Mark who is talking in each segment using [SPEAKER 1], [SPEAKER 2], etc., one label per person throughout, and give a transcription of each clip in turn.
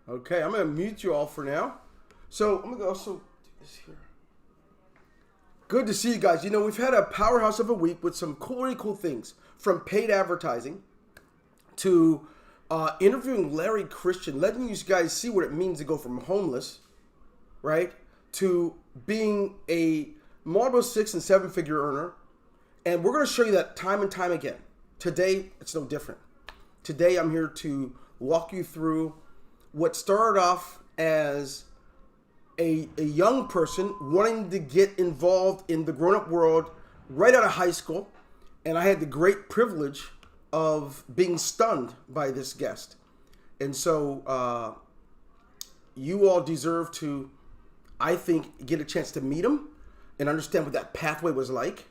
[SPEAKER 1] Okay, I'm going to mute you all for now. So I'm going to also do this here. Good to see you guys. You know, we've had a powerhouse of a week with some really cool things, from paid advertising to interviewing Larry Christian, letting you guys see what it means to go from homeless, right, to being a multiple 6 and 7 figure earner. And we're going to show you that time and time again. Today, it's no different. Today, I'm here to walk you through what started off as a young person wanting to get involved in the grown-up world right out of high school. And I had the great privilege of being stunned by this guest. And so you all deserve to, I think, get a chance to meet him and understand what that pathway was like.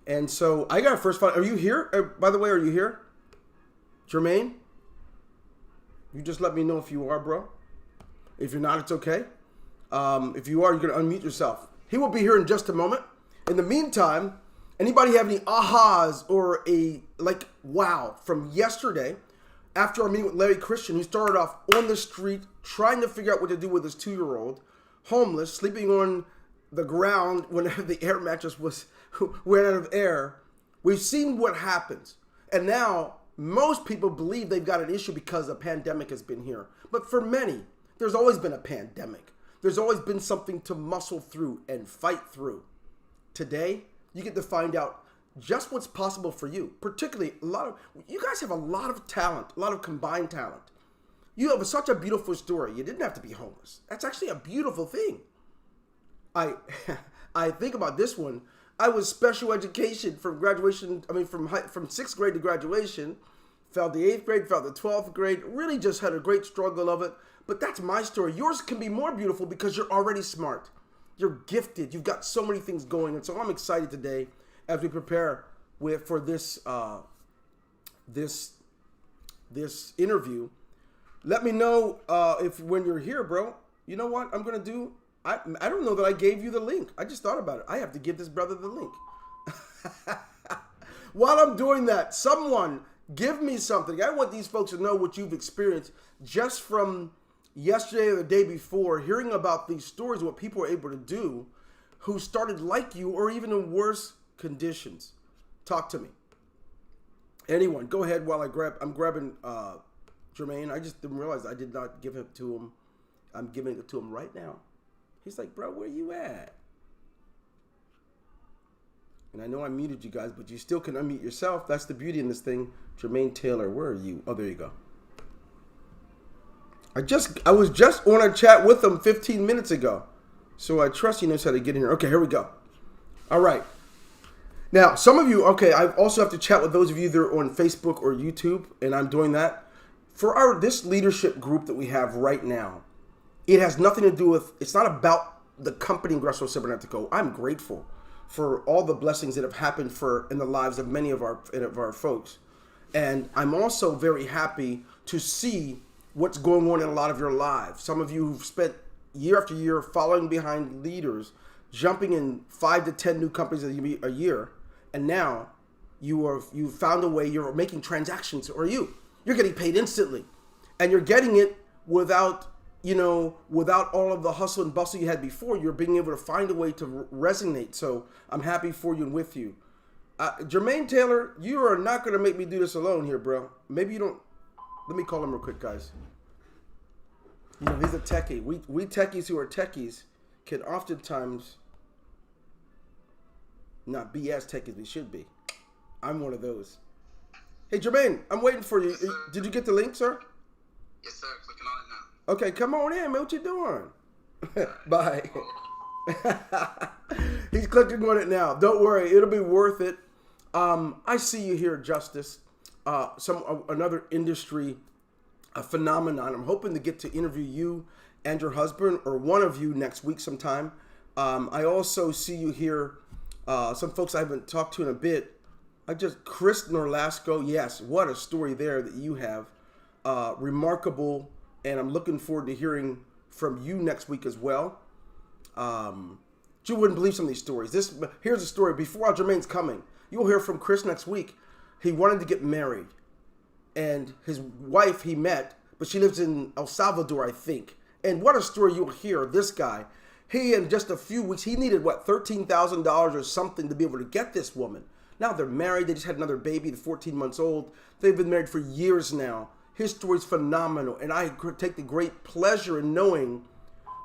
[SPEAKER 1] And so I got to first find, are you here? By the way, are you here? Jermaine? You just let me know if you are, bro. If you're not, it's okay. If you are, you're going to unmute yourself. He will be here in just a moment. In the meantime, anybody have any ahas or a, like, wow, from yesterday, after our meeting with Larry Christian, who started off on the street, trying to figure out what to do with his 2-year-old, homeless, sleeping on the ground whenever the air mattress ran out of air. We've seen what happens. And now, most people believe they've got an issue because a pandemic has been here. But for many, there's always been a pandemic. There's always been something to muscle through and fight through. Today, you get to find out just what's possible for you. Particularly, you guys have a lot of talent, a lot of combined talent. You have such a beautiful story. You didn't have to be homeless. That's actually a beautiful thing. I think about this one. I was special education from graduation. I mean, from 6th grade to graduation. Fell to 8th grade, fell to 12th grade. Really just had a great struggle of it. But that's my story. Yours can be more beautiful because you're already smart. You're gifted. You've got so many things going. And so I'm excited today as we prepare for this interview. Let me know if when you're here, bro. You know what I'm going to do? I don't know that I gave you the link. I just thought about it. I have to give this brother the link. While I'm doing that, someone give me something. I want these folks to know what you've experienced just from yesterday or the day before, hearing about these stories, what people are able to do who started like you or even in worse conditions. Talk to me. Anyone, go ahead while I'm grabbing Jermaine. I just didn't realize I did not give it to him. I'm giving it to him right now. He's like, bro, where you at? And I know I muted you guys, but you still can unmute yourself. That's the beauty in this thing. Jermaine Taylor, where are you? Oh, there you go. I was just on a chat with him 15 minutes ago. So I trust he knows how to get in here. Okay, here we go. All right. Now, some of you, okay, I also have to chat with those of you that are on Facebook or YouTube, and I'm doing that. For this leadership group that we have right now, it has nothing to do with, it's not about the company Ingreso Cybernetico. I'm grateful for all the blessings that have happened in the lives of many of our folks. And I'm also very happy to see what's going on in a lot of your lives. Some of you who've spent year after year following behind leaders, jumping in 5 to 10 new companies a year, and now you've found a way, you're making transactions, or you're getting paid instantly, and you're getting it without all of the hustle and bustle you had before. You're being able to find a way to resonate. So I'm happy for you and with you. Jermaine Taylor, you are not going to make me do this alone here, bro. Maybe you don't. Let me call him real quick, guys. He's a techie. We techies who are techies can oftentimes not be as techie as we should be. I'm one of those. Hey, Jermaine, I'm waiting for you.
[SPEAKER 2] Yes,
[SPEAKER 1] did you get the link, sir?
[SPEAKER 2] Yes, sir. Clicking on it now.
[SPEAKER 1] Okay, come on in, man. What you doing? Bye. He's clicking on it now. Don't worry. It'll be worth it. I see you here, Justice. Another industry phenomenon. I'm hoping to get to interview you and your husband, or one of you, next week sometime. I also see you here. Some folks I haven't talked to in a bit. Chris Norlasco. Yes, what a story there that you have. Remarkable, and I'm looking forward to hearing from you next week as well. You wouldn't believe some of these stories. Here's a story. Before Jermaine's coming, you'll hear from Chris next week. He wanted to get married, and his wife he met but she lives in El Salvador, I think. And what a story you'll hear. This guy, he in just a few weeks, he needed what, $13,000 or something to be able to get this woman. Now they're married. They just had another baby, 14 months old. They've been married for years now. His story's phenomenal, and I take the great pleasure in knowing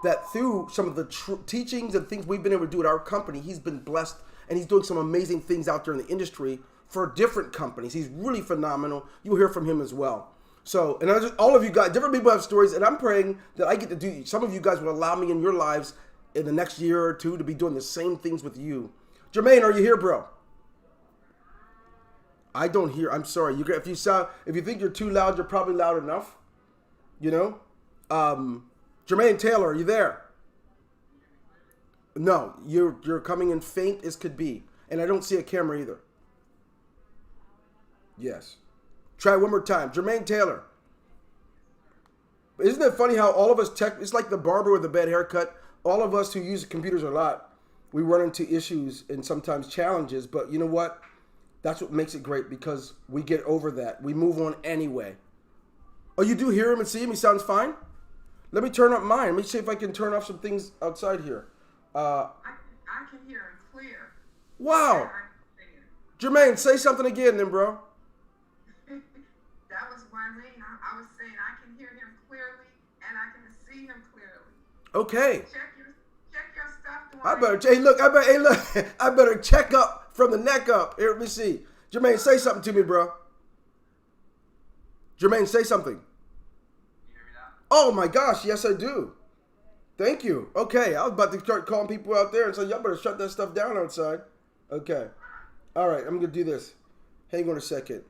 [SPEAKER 1] that through some of the teachings and things we've been able to do at our company, he's been blessed, and he's doing some amazing things out there in the industry for different companies. He's really phenomenal. You'll hear from him as well. So, and all of you guys, different people have stories, and I'm praying that I get to do, some of you guys will allow me in your lives in the next year or two to be doing the same things with you. Jermaine, are you here, bro? I don't hear. I'm sorry. If you think you're too loud, you're probably loud enough. You know, Jermaine Taylor, are you there? No, you're coming in faint as could be, and I don't see a camera either. Yes. Try one more time. Jermaine Taylor. Isn't it funny how all of us it's like the barber with a bad haircut. All of us who use computers a lot, we run into issues and sometimes challenges, but you know what? That's what makes it great, because we get over that. We move on anyway. Oh, you do hear him and see him? He sounds fine? Let me turn up mine. Let me see if I can turn off some things outside here.
[SPEAKER 3] I can hear him clear.
[SPEAKER 1] Wow. Jermaine, say something again then, bro.
[SPEAKER 3] That was what I mean. I was saying I can hear him clearly and I can see him clearly.
[SPEAKER 1] Okay.
[SPEAKER 3] Check your stuff.
[SPEAKER 1] I better check up from the neck up. Here, let me see. Jermaine, say something to me, bro. Jermaine, say something.
[SPEAKER 2] You hear me now?
[SPEAKER 1] Oh my gosh, yes I do. Thank you. Okay, I was about to start calling people out there and say, y'all better shut that stuff down outside. Okay. All right, I'm going to do this. Hang on a second.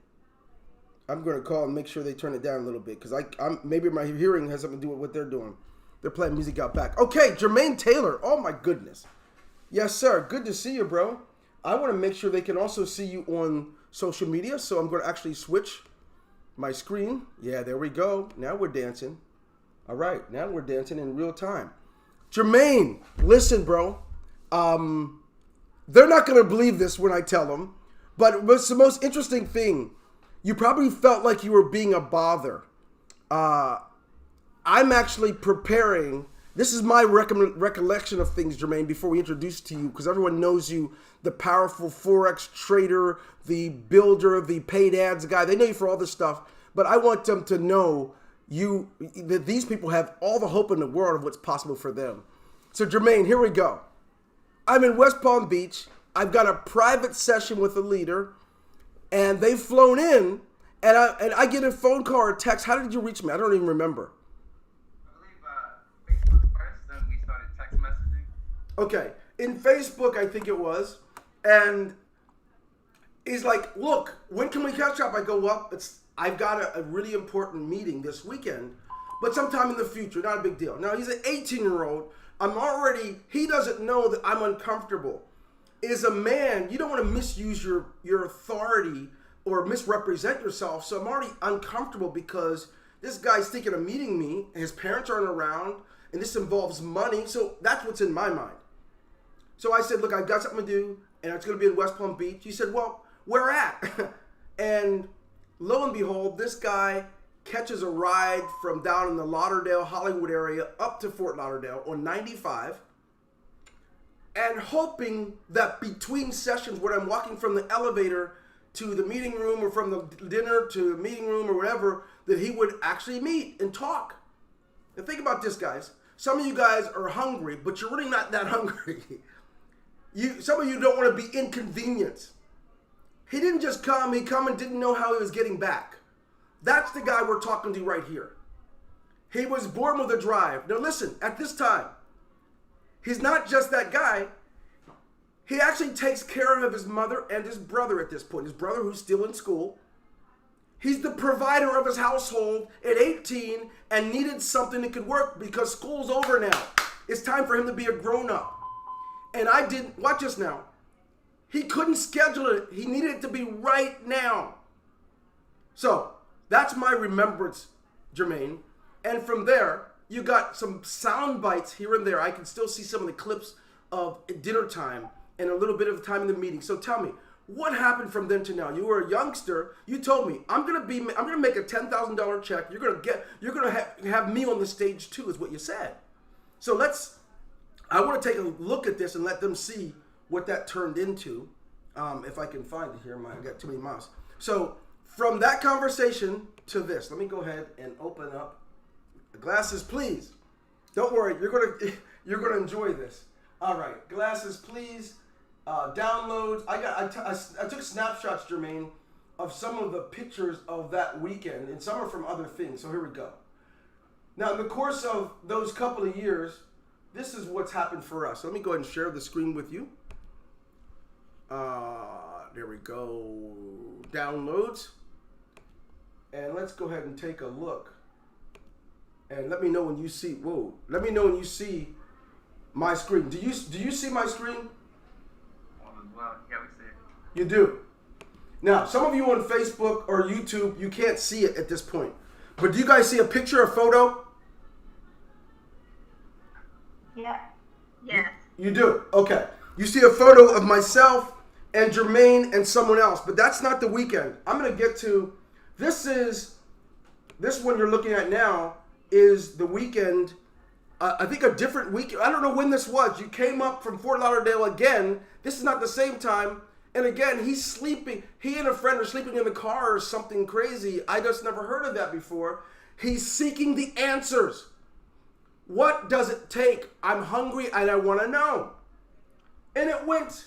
[SPEAKER 1] I'm going to call and make sure they turn it down a little bit, because maybe my hearing has something to do with what they're doing. They're playing music out back. Okay, Jermaine Taylor. Oh my goodness. Yes, sir. Good to see you, bro. I want to make sure they can also see you on social media, so I'm going to actually switch my screen. Yeah, there we go. Now we're dancing. All right, now we're dancing in real time. Jermaine, listen, bro. They're not going to believe this when I tell them, but what's the most interesting thing? You probably felt like you were being a bother. I'm actually preparing. This is my recollection of things, Jermaine, before we introduce to you, because everyone knows you, the powerful Forex trader, the builder, the paid ads guy. They know you for all this stuff, but I want them to know that these people have all the hope in the world of what's possible for them. So, Jermaine, here we go. I'm in West Palm Beach. I've got a private session with a leader, and they've flown in, and I get a phone call or a text. How did you reach me? I don't even remember. Okay, in Facebook, I think it was, and he's like, look, when can we catch up? I go, well, I've got a really important meeting this weekend, but sometime in the future, not a big deal. Now, he's an 18-year-old. He doesn't know that I'm uncomfortable. As a man, you don't want to misuse your authority or misrepresent yourself, so I'm already uncomfortable because this guy's thinking of meeting me, and his parents aren't around, and this involves money, so that's what's in my mind. So I said, look, I've got something to do, and it's going to be in West Palm Beach. He said, well, where at? And lo and behold, this guy catches a ride from down in the Lauderdale, Hollywood area up to Fort Lauderdale on 95, and hoping that between sessions where I'm walking from the elevator to the meeting room or from the dinner to the meeting room or whatever, that he would actually meet and talk. And think about this, guys. Some of you guys are hungry, but you're really not that hungry. Some of you don't want to be inconvenienced. He didn't just come. He come and didn't know how he was getting back. That's the guy we're talking to right here. He was born with a drive. Now listen, at this time, he's not just that guy. He actually takes care of his mother and his brother at this point. His brother, who's still in school. He's the provider of his household at 18 and needed something that could work because school's over now. It's time for him to be a grown-up. And watch this now. He couldn't schedule it. He needed it to be right now. So, that's my remembrance, Jermaine. And from there, you got some sound bites here and there. I can still see some of the clips of dinner time and a little bit of time in the meeting. So tell me, What happened from then to now? You were a youngster. You told me I'm gonna make a $10,000 check. You're gonna have me on the stage too, is what you said. So I want to take a look at this and let them see what that turned into. If I can find it here, I got too many miles. So from that conversation to this, let me go ahead and open up the glasses, please. Don't worry, you're gonna enjoy this. All right, glasses, please. Downloads. I took snapshots, Jermaine, of some of the pictures of that weekend, and some are from other things. So here we go. Now, in the course of those couple of years, this is what's happened for us. So let me go ahead and share the screen with you. There we go. Downloads. And let's go ahead and take a look. And let me know when you see. Whoa. Let me know when you see my screen. Do you see my screen?
[SPEAKER 2] Well, yeah, we see it.
[SPEAKER 1] You do. Now, some of you on Facebook or YouTube, you can't see it at this point. But do you guys see a picture or photo?
[SPEAKER 3] Yeah. Yes.
[SPEAKER 1] You do. Okay. You see a photo of myself and Jermaine and someone else. But that's not the weekend. I'm going to get to, this one you're looking at now is the weekend. I think a different week. I don't know when this was. You came up from Fort Lauderdale again. This is not the same time. And again, he's sleeping. He and a friend are sleeping in the car or something crazy. I just never heard of that before. He's seeking the answers. What does it take? I'm hungry and I want to know. And it went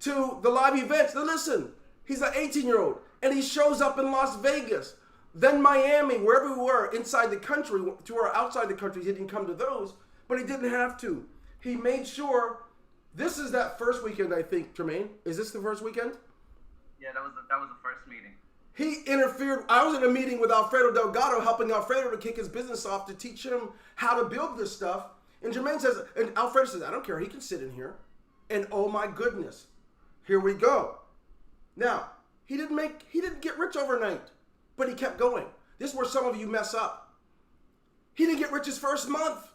[SPEAKER 1] to the live events. Now listen, he's an 18-year-old and he shows up in Las Vegas. Then Miami, wherever we were, inside the country, to our outside the country, he didn't come to those, but he didn't have to. He made sure, this is that first weekend, I think, Jermaine. Is this the first weekend?
[SPEAKER 2] Yeah, that was the first meeting.
[SPEAKER 1] He interfered. I was in a meeting with Alfredo Delgado, helping Alfredo to kick his business off to teach him how to build this stuff. And Jermaine says, and Alfredo says, I don't care, he can sit in here. And oh my goodness, here we go. Now, he didn't get rich overnight. But he kept going. This is where some of you mess up. He didn't get rich his first month.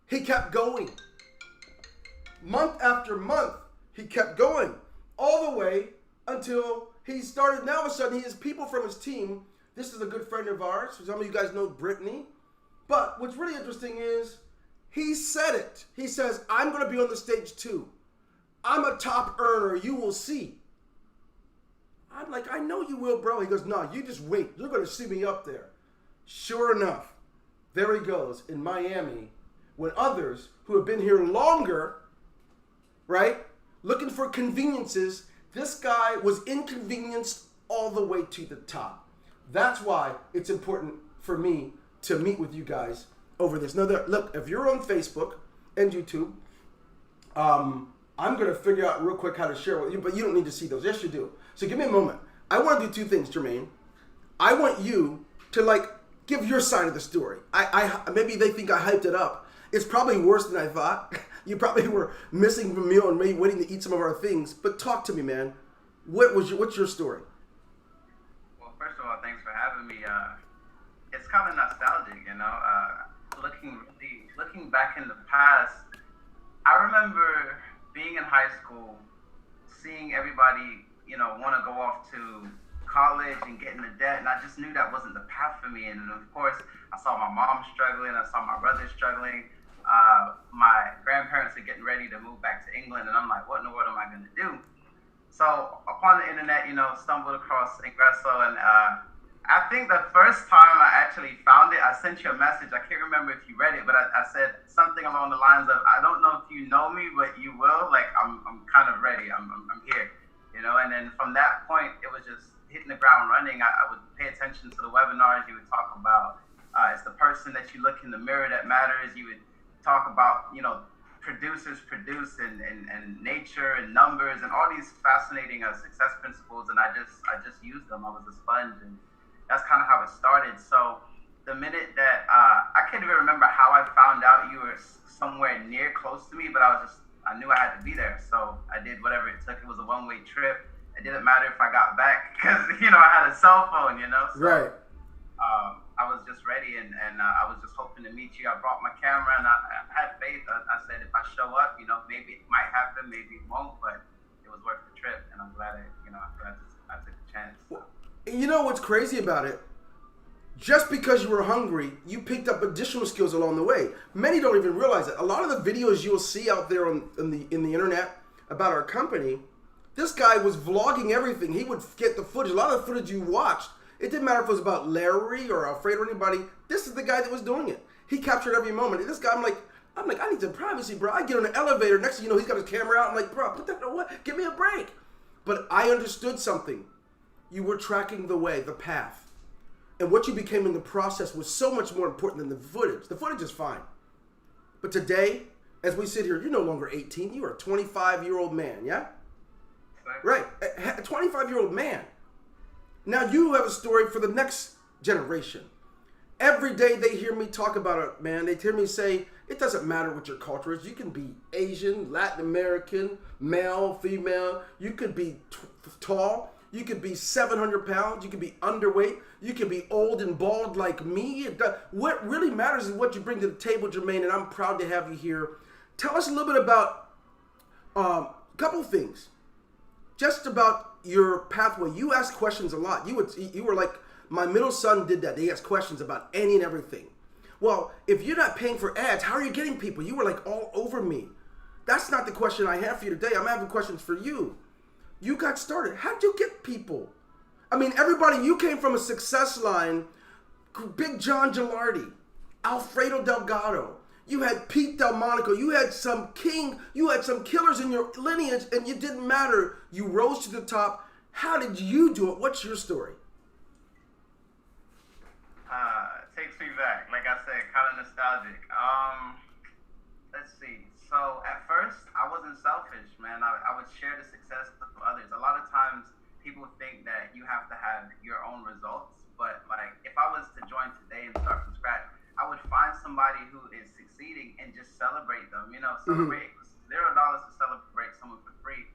[SPEAKER 1] He kept going. Month after month, he kept going. All the way until he started, now all of a sudden he has people from his team. This is a good friend of ours. Some of you guys know Brittany. But what's really interesting is he said it. He says, I'm going to be on the stage too. I'm a top earner. You will see. I'm like, I know you will, bro. He goes, no, you just wait. You're going to see me up there. Sure enough, there he goes in Miami when others who have been here longer, right, looking for conveniences, this guy was inconvenienced all the way to the top. That's why it's important for me to meet with you guys over this. Now, look, if you're on Facebook and YouTube, I'm going to figure out real quick how to share with you, but you don't need to see those. Yes, you do. So give me a moment. I want to do two things, Jermaine. I want you to give your side of the story. Maybe they think I hyped it up. It's probably worse than I thought. You probably were missing a meal and maybe waiting to eat some of our things. But talk to me, man. What's your story?
[SPEAKER 2] Well, first of all, thanks for having me. It's kind of nostalgic, looking back in the past. I remember being in high school, seeing everybody, want to go off to college and get into debt, and I just knew that wasn't the path for me. And of course, I saw my mom struggling, I saw my brother struggling. My grandparents are getting ready to move back to England, and I'm like, what in the world am I going to do? So upon the internet, stumbled across Ingreso, and I think the first time I actually found it, I sent you a message. I can't remember if you read it, but I said something along the lines of, I don't know if you know me, but you will. I'm kind of ready. I'm here, And then from that point, it was just hitting the ground running. I would pay attention to the webinars. You would talk about it's the person that you look in the mirror that matters. You would talk about producers produce and nature and numbers and all these fascinating success principles, and I just used them. I was a sponge, and that's kind of how it started. So the minute that I can't even remember how I found out you were somewhere near close to me, but I knew I had to be there. So I did whatever it took. It was a one-way trip. It didn't matter if I got back because I had a cell phone, So,
[SPEAKER 1] right.
[SPEAKER 2] I was just ready, and I was just hoping to meet you. I brought my camera, and I had faith. I said, if I show up, maybe it might happen, maybe it won't, but it was worth the trip. trip, and I'm glad I took a chance. So.
[SPEAKER 1] You know what's crazy about it? Just because you were hungry, you picked up additional skills along the way. Many don't even realize it. A lot of the videos you'll see out there in the internet about our company, this guy was vlogging everything. He would get the footage. A lot of the footage you watched, it didn't matter if it was about Larry or Alfredo or anybody. This is the guy that was doing it. He captured every moment. And this guy, I'm like, I need some privacy, bro. I get on the elevator. Next thing you know, he's got his camera out. I'm like, bro, put that away. Give me a break. But I understood something. You were tracking the way, the path. And what you became in the process was so much more important than the footage. The footage is fine. But today, as we sit here, you're no longer 18. You are a 25-year-old man, yeah? Right. A 25-year-old man. Now you have a story for the next generation. Every day they hear me talk about it, man. They hear me say, it doesn't matter what your culture is. You can be Asian, Latin American, male, female. You could be tall. You could be 700 pounds. You could be underweight. You could be old and bald like me. What really matters is what you bring to the table, Jermaine, and I'm proud to have you here. Tell us a little bit about a couple things. Just about your pathway. You ask questions a lot. You were like, my middle son did that. He asked questions about any and everything. Well, if you're not paying for ads, how are you getting people? You were like all over me. That's not the question I have for you today. I'm having questions for you. You got started. How'd you get people? I mean, everybody, you came from a success line. Big John Gilardi, Alfredo Delgado. You had Pete Delmonico. You had some killers in your lineage, and it didn't matter. You rose to the top. How did you do it? What's your story?
[SPEAKER 2] Takes me back. Like I said, kind of nostalgic. Let's see. So at first, I wasn't selfish, man. I would share the success with others. A lot of times, people think that you have to have your own results. But like, if I was to join today and start from scratch, I would find somebody who is succeeding and just celebrate them. You know, celebrate $0 to celebrate someone for free,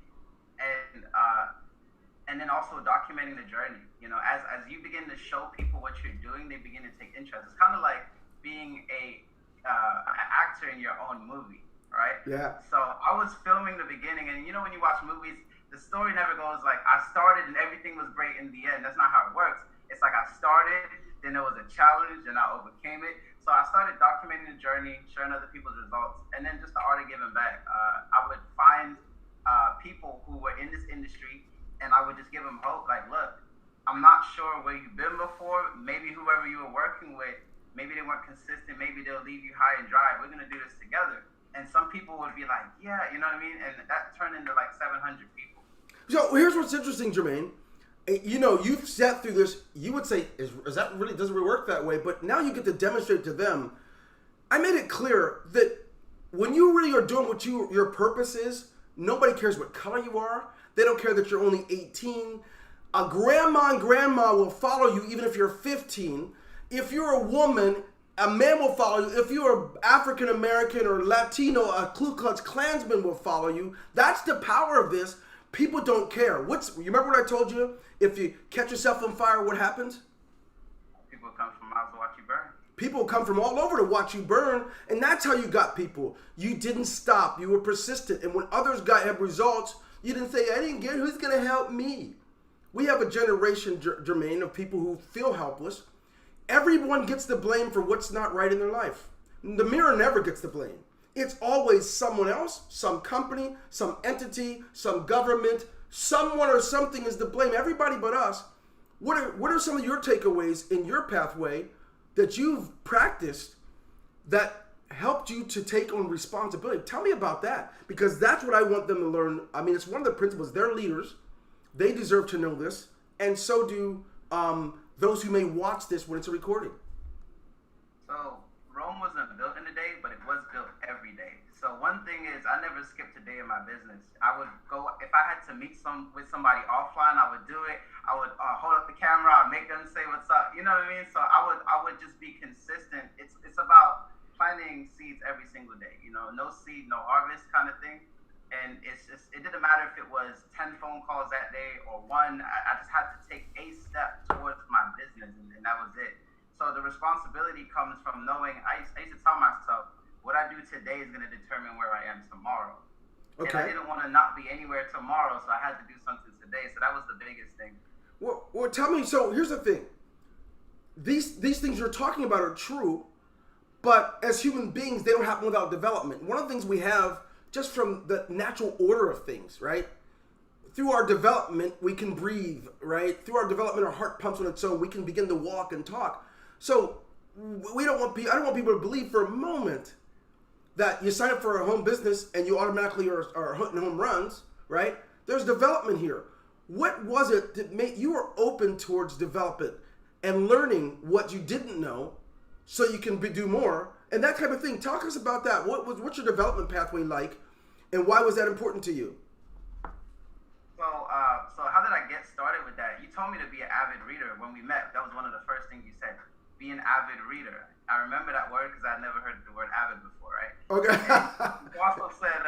[SPEAKER 2] and then also documenting the journey. You know, as you begin to show people what you're doing, they begin to take interest. It's kind of like being an actor in your own movie, right?
[SPEAKER 1] Yeah.
[SPEAKER 2] So I was filming the beginning, and you know when you watch movies, the story never goes like I started and everything was great in the end. That's not how it works. It's like I started, then there was a challenge, and I overcame it. So I started documenting the journey, sharing other people's results, and then just the art of giving back. I would find people who were in this industry, and I would just give them hope. Like, look, I'm not sure where you've been before. Maybe whoever you were working with, maybe they weren't consistent. Maybe they'll leave you high and dry. We're going to do this together. And some people would be like, yeah, you know what I mean? And that turned into like 700 people.
[SPEAKER 1] So here's what's interesting, Jermaine. You know, you've sat through this. You would say, is that really, doesn't really work that way? But now you get to demonstrate to them. I made it clear that when you really are doing what your purpose is, nobody cares what color you are. They don't care that you're only 18. A grandma and grandma will follow you even if you're 15. If you're a woman, a man will follow you. If you're African American or Latino, a Ku Klux Klansman will follow you. That's the power of this. People don't care. You remember what I told you? If you catch yourself on fire, what happens?
[SPEAKER 2] People come from miles to watch you burn.
[SPEAKER 1] People come from all over to watch you burn, and that's how you got people. You didn't stop. You were persistent. And when others had results, you didn't say, I didn't get it. Who's going to help me? We have a generation, Jermaine, of people who feel helpless. Everyone gets the blame for what's not right in their life. The mirror never gets the blame. It's always someone else, some company, some entity, some government, someone or something is to blame. Everybody but us. What are some of your takeaways in your pathway that you've practiced that helped you to take on responsibility? Tell me about that, because that's what I want them to learn. I mean, it's one of the principles. They're leaders. They deserve to know this, and so do those who may watch this when it's a recording.
[SPEAKER 2] So Rome wasn't built in a day, but it was built every day. So one thing is, I never skipped a day in my business. I would go, if I had to meet with somebody offline, I would do it. I would hold up the camera, I'd make them say what's up. You know what I mean? So I would just be consistent. It's about planting seeds every single day. You know, no seed, no harvest kind of thing. And it didn't matter if it was 10 phone calls that day or one. I just had to take a step towards my business, and that was it. So the responsibility comes from knowing, I used to tell myself, what I do today is going to determine where I am tomorrow. And
[SPEAKER 1] Okay.
[SPEAKER 2] I didn't want to not be anywhere tomorrow, so I had to do something today. So that was the biggest thing.
[SPEAKER 1] Well, tell me. So here's the thing. These things you're talking about are true, but as human beings, they don't happen without development. One of the things we have just from the natural order of things, right? Through our development, we can breathe, right? Through our development, our heart pumps on its own. We can begin to walk and talk. So I don't want people to believe for a moment that you sign up for a home business and you automatically are hitting home runs, right? There's development here. What was it that made you were open towards development and learning what you didn't know so you can do more and that type of thing? Talk to us about that. What's your development pathway like, and why was that important to you?
[SPEAKER 2] So how did I get started with that? You told me to be an avid reader when we met. That was one of the first things you said. Be an avid reader. I remember that word because I'd never heard the word avid before, right?
[SPEAKER 1] Okay.
[SPEAKER 2] And you also said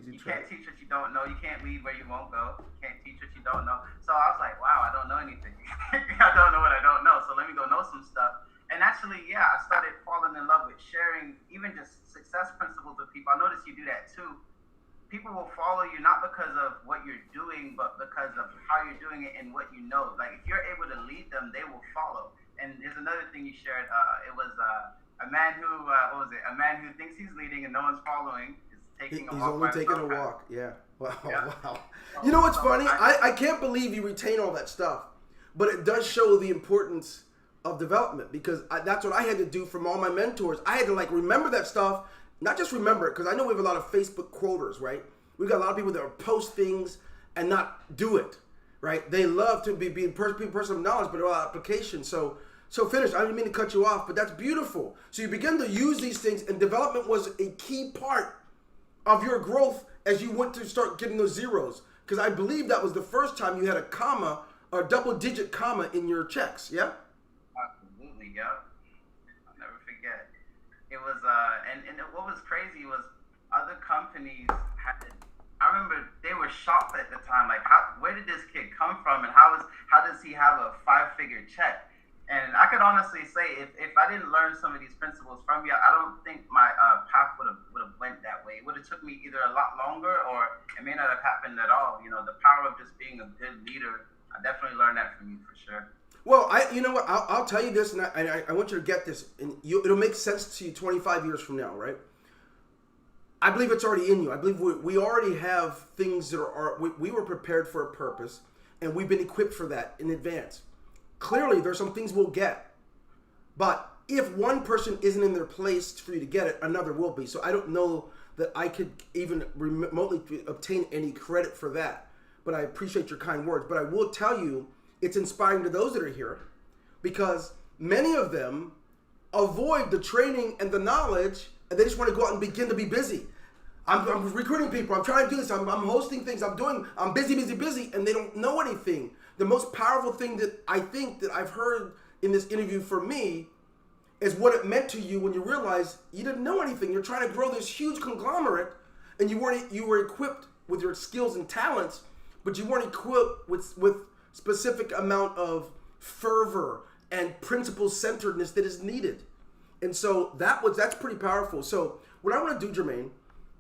[SPEAKER 1] you
[SPEAKER 2] can't teach what you don't know. You can't lead where you won't go. You can't teach what you don't know. So I was like, wow, I don't know anything. I don't know what I don't know. So let me go know some stuff. And actually, yeah, I started falling in love with sharing even just success principles with people. I noticed you do that too. People will follow you not because of what you're doing, but because of how you're doing it and what you know. Like if you're able to lead them, they will follow. And there's another thing you shared. It was a man who A man who thinks he's leading and no one's following is taking a walk.
[SPEAKER 1] He's only taking a walk. Yeah. Wow.
[SPEAKER 2] Yeah.
[SPEAKER 1] Wow. You know what's funny? I can't believe you retain all that stuff, but it does show the importance of development because that's what I had to do from all my mentors. I had to remember that stuff. Not just remember it, because I know we have a lot of Facebook quoters, right? We've got a lot of people that post things and not do it, right? They love to be person of knowledge, but about application. So finish. I didn't mean to cut you off, but that's beautiful. So you begin to use these things, and development was a key part of your growth as you went to start getting those zeros. Because I believe that was the first time you had a comma, or a double-digit comma in your checks, yeah?
[SPEAKER 2] Absolutely, yeah. I'll never forget. It was, and what was crazy was other companies had, I remember they were shocked at the time, like, where did this kid come from, and how does he have a 5-figure check? And I could honestly say, if I didn't learn some of these principles from you, I don't think my path would have went that way. It would have took me either a lot longer, or it may not have happened at all. You know, the power of just being a good leader, I definitely learned that from you for sure.
[SPEAKER 1] Well, you know what? I'll tell you this, and I want you to get this, and it'll make sense to you 25 years from now, right? I believe it's already in you. I believe we already have things that we were prepared for a purpose, and we've been equipped for that in advance. Clearly, there's some things we'll get, but if one person isn't in their place for you to get it, another will be. So I don't know that I could even remotely obtain any credit for that, but I appreciate your kind words. But I will tell you, it's inspiring to those that are here because many of them avoid the training and the knowledge, and they just want to go out and begin to be busy. I'm recruiting people. I'm trying to do this. I'm hosting things. I'm busy, and they don't know anything. The most powerful thing that I think that I've heard in this interview for me is what it meant to you when you realized you didn't know anything. You're trying to grow this huge conglomerate, and you were equipped with your skills and talents, but you weren't equipped with specific amount of fervor and principle centeredness that is needed. And so that's pretty powerful. So what I want to do, Jermaine,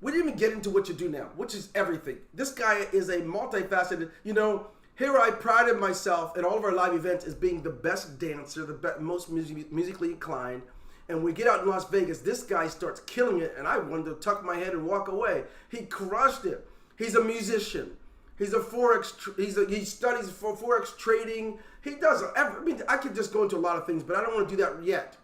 [SPEAKER 1] we didn't even get into what you do now, which is everything. This guy is a multifaceted, here I prided myself at all of our live events as being the best dancer, the most musically inclined. And we get out in Las Vegas, this guy starts killing it, and I wanted to tuck my head and walk away. He crushed it. He's a musician. He's a Forex. He studies for Forex trading. He does. I could just go into a lot of things, but I don't want to do that yet.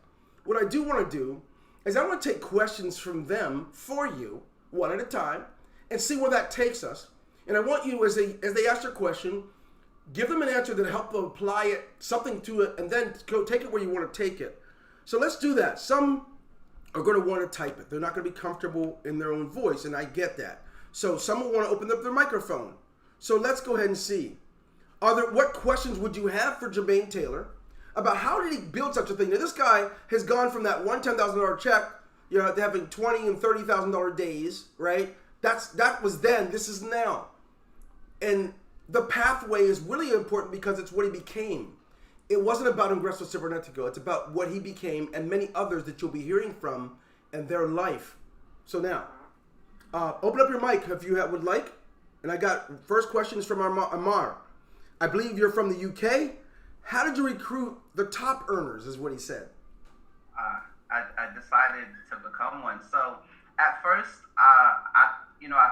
[SPEAKER 1] What I do want to do is I want to take questions from them for you, one at a time, and see where that takes us. And I want you, as they ask their question, give them an answer that help them apply something to it, and then go take it where you want to take it. So let's do that. Some are going to want to type it. They're not going to be comfortable in their own voice, and I get that. So some will want to open up their microphone. So let's go ahead and see. What questions would you have for Jermaine Taylor about how did he build such a thing? Now, this guy has gone from that one $10,000 check, to having $20,000 and $30,000 days, right? That was then. This is now. And the pathway is really important because it's what he became. It wasn't about Ingreso Cybernetico. It's about what he became and many others that you'll be hearing from and their life. So now, Open up your mic if you would like. And I got first questions from Amar. I believe you're from the UK. How did you recruit the top earners, is what he said.
[SPEAKER 2] I decided to become one. So at first, I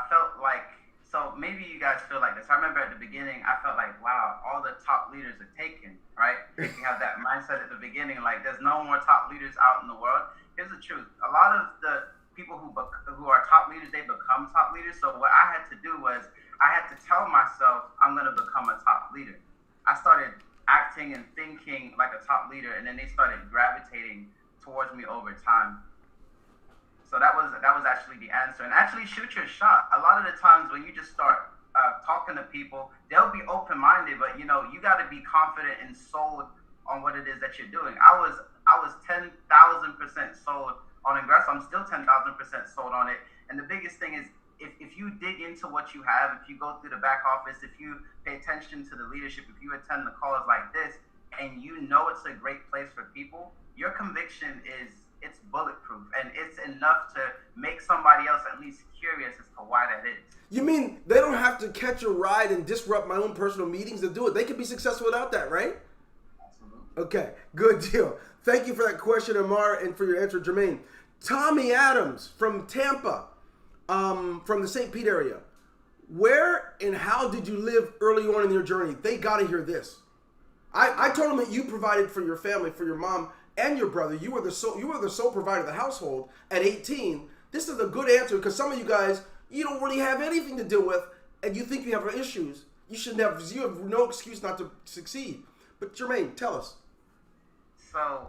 [SPEAKER 2] felt like, so maybe you guys feel like this. I remember at the beginning, I felt like, wow, all the top leaders are taken, right? You have that mindset at the beginning, like there's no more top leaders out in the world. Here's the truth. A lot of the people who are top leaders, they become top leaders. So what I had to do was I had to tell myself I'm going to become a top leader. I started acting and thinking like a top leader, and then they started gravitating towards me over time. So that was actually the answer. And actually shoot your shot. A lot of the times when you just start talking to people, they'll be open-minded, but you got to be confident and sold on what it is that you're doing. I was 10,000% sold on Ingreso. I'm still 10,000% sold on it. And the biggest thing is, if you dig into what you have, if you go through the back office, if you pay attention to the leadership, if you attend the calls like this, and you know it's a great place for people, your conviction it's bulletproof, and it's enough to make somebody else at least curious as to why that is.
[SPEAKER 1] You mean they don't have to catch a ride and disrupt my own personal meetings to do it? They can be successful without that, right?
[SPEAKER 2] Absolutely.
[SPEAKER 1] Okay, good deal. Thank you for that question, Amar, and for your answer, Jermaine. Tommy Adams from Tampa, from the St. Pete area. Where and how did you live early on in your journey? They got to hear this. I told them that you provided for your family, for your mom and your brother. You were the sole provider of the household at 18. This is a good answer because some of you guys, you don't really have anything to deal with, and you think you have issues. You have no excuse not to succeed. But Jermaine, tell us.
[SPEAKER 2] So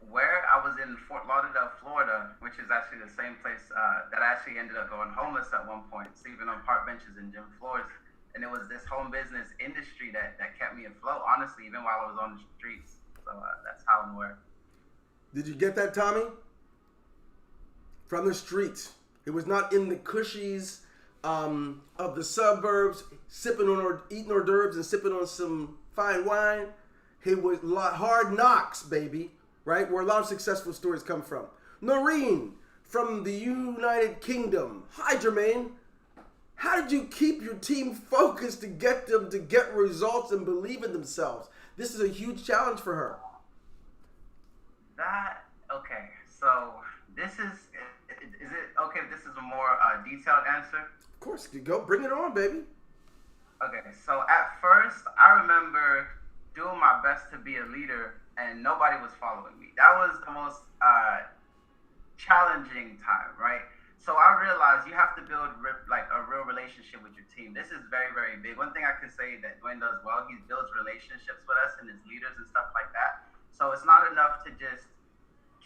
[SPEAKER 2] where I was in Fort Lauderdale, Florida, which is actually the same place that I actually ended up going homeless at one point, sleeping on park benches and gym floors. And it was this home business industry that kept me afloat, honestly, even while I was on the streets. So that's how and where.
[SPEAKER 1] Did you get that, Tommy? From the streets. It was not in the cushies of the suburbs, eating hors d'oeuvres and sipping on some fine wine. It was hard knocks, baby, right? Where a lot of successful stories come from. Noreen from the United Kingdom. Hi, Jermaine. How did you keep your team focused to get them to get results and believe in themselves? This is a huge challenge for her.
[SPEAKER 2] Okay, so this is it okay if this is a more detailed answer?
[SPEAKER 1] Of course, go, bring it on, baby.
[SPEAKER 2] Okay, so at first, I remember doing my best to be a leader, and nobody was following me. That was the most challenging time, right? So I realized you have to build like a real relationship with your team. This is very, very big. One thing I can say that Dwayne does well, he builds relationships with us and his leaders and stuff like that. So it's not enough to just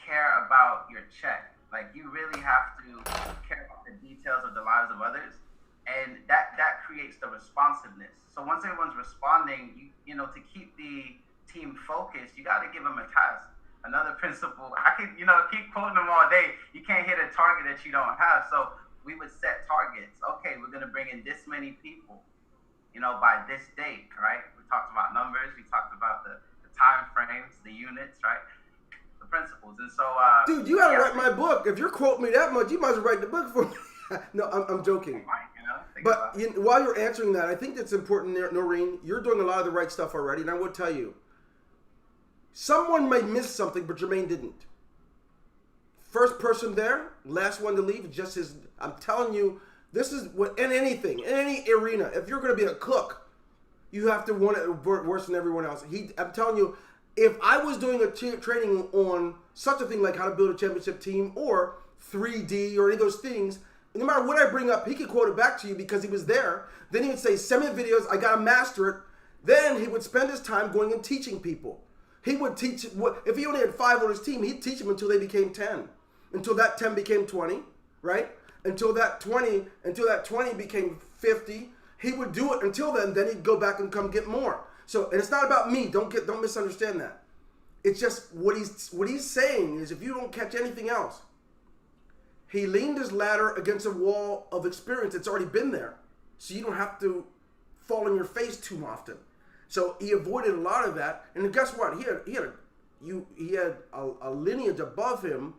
[SPEAKER 2] care about your check. Like you really have to care about the details of the lives of others, and that creates the responsiveness. So once everyone's responding, you know, to keep the team focused, you got to give them a task. Another principle, I could, keep quoting them all day. You can't hit a target that you don't have. So we would set targets. Okay, we're going to bring in this many people, by this date, right? We talked about numbers. We talked about the time frames, the units, right? The principles. And so,
[SPEAKER 1] dude, you got to write my book. If you're quoting me that much, you might as well write the book for me. No, I'm joking. But while you're answering that, I think that's important, Noreen. You're doing a lot of the right stuff already, and I will tell you, someone may miss something, but Jermaine didn't. First person there, last one to leave, just his. I'm telling you, this is what in anything, in any arena. If you're going to be a cook, you have to want it worse than everyone else. I'm telling you, if I was doing a training on such a thing like how to build a championship team or 3D or any of those things, no matter what I bring up, he could quote it back to you because he was there. Then he would say, send me videos, I got to master it. Then he would spend his time going and teaching people. He would teach, if he only had 5 on his team, he'd teach them until they became 10. Until that 10 became 20, right? Until that 20 became 50. He would do it until then he'd go back and come get more. So, and it's not about me, don't misunderstand that. It's just what he's saying is if you don't catch anything else, he leaned his ladder against a wall of experience that's already been there. So you don't have to fall on your face too often. So he avoided a lot of that, and guess what? He had a lineage above him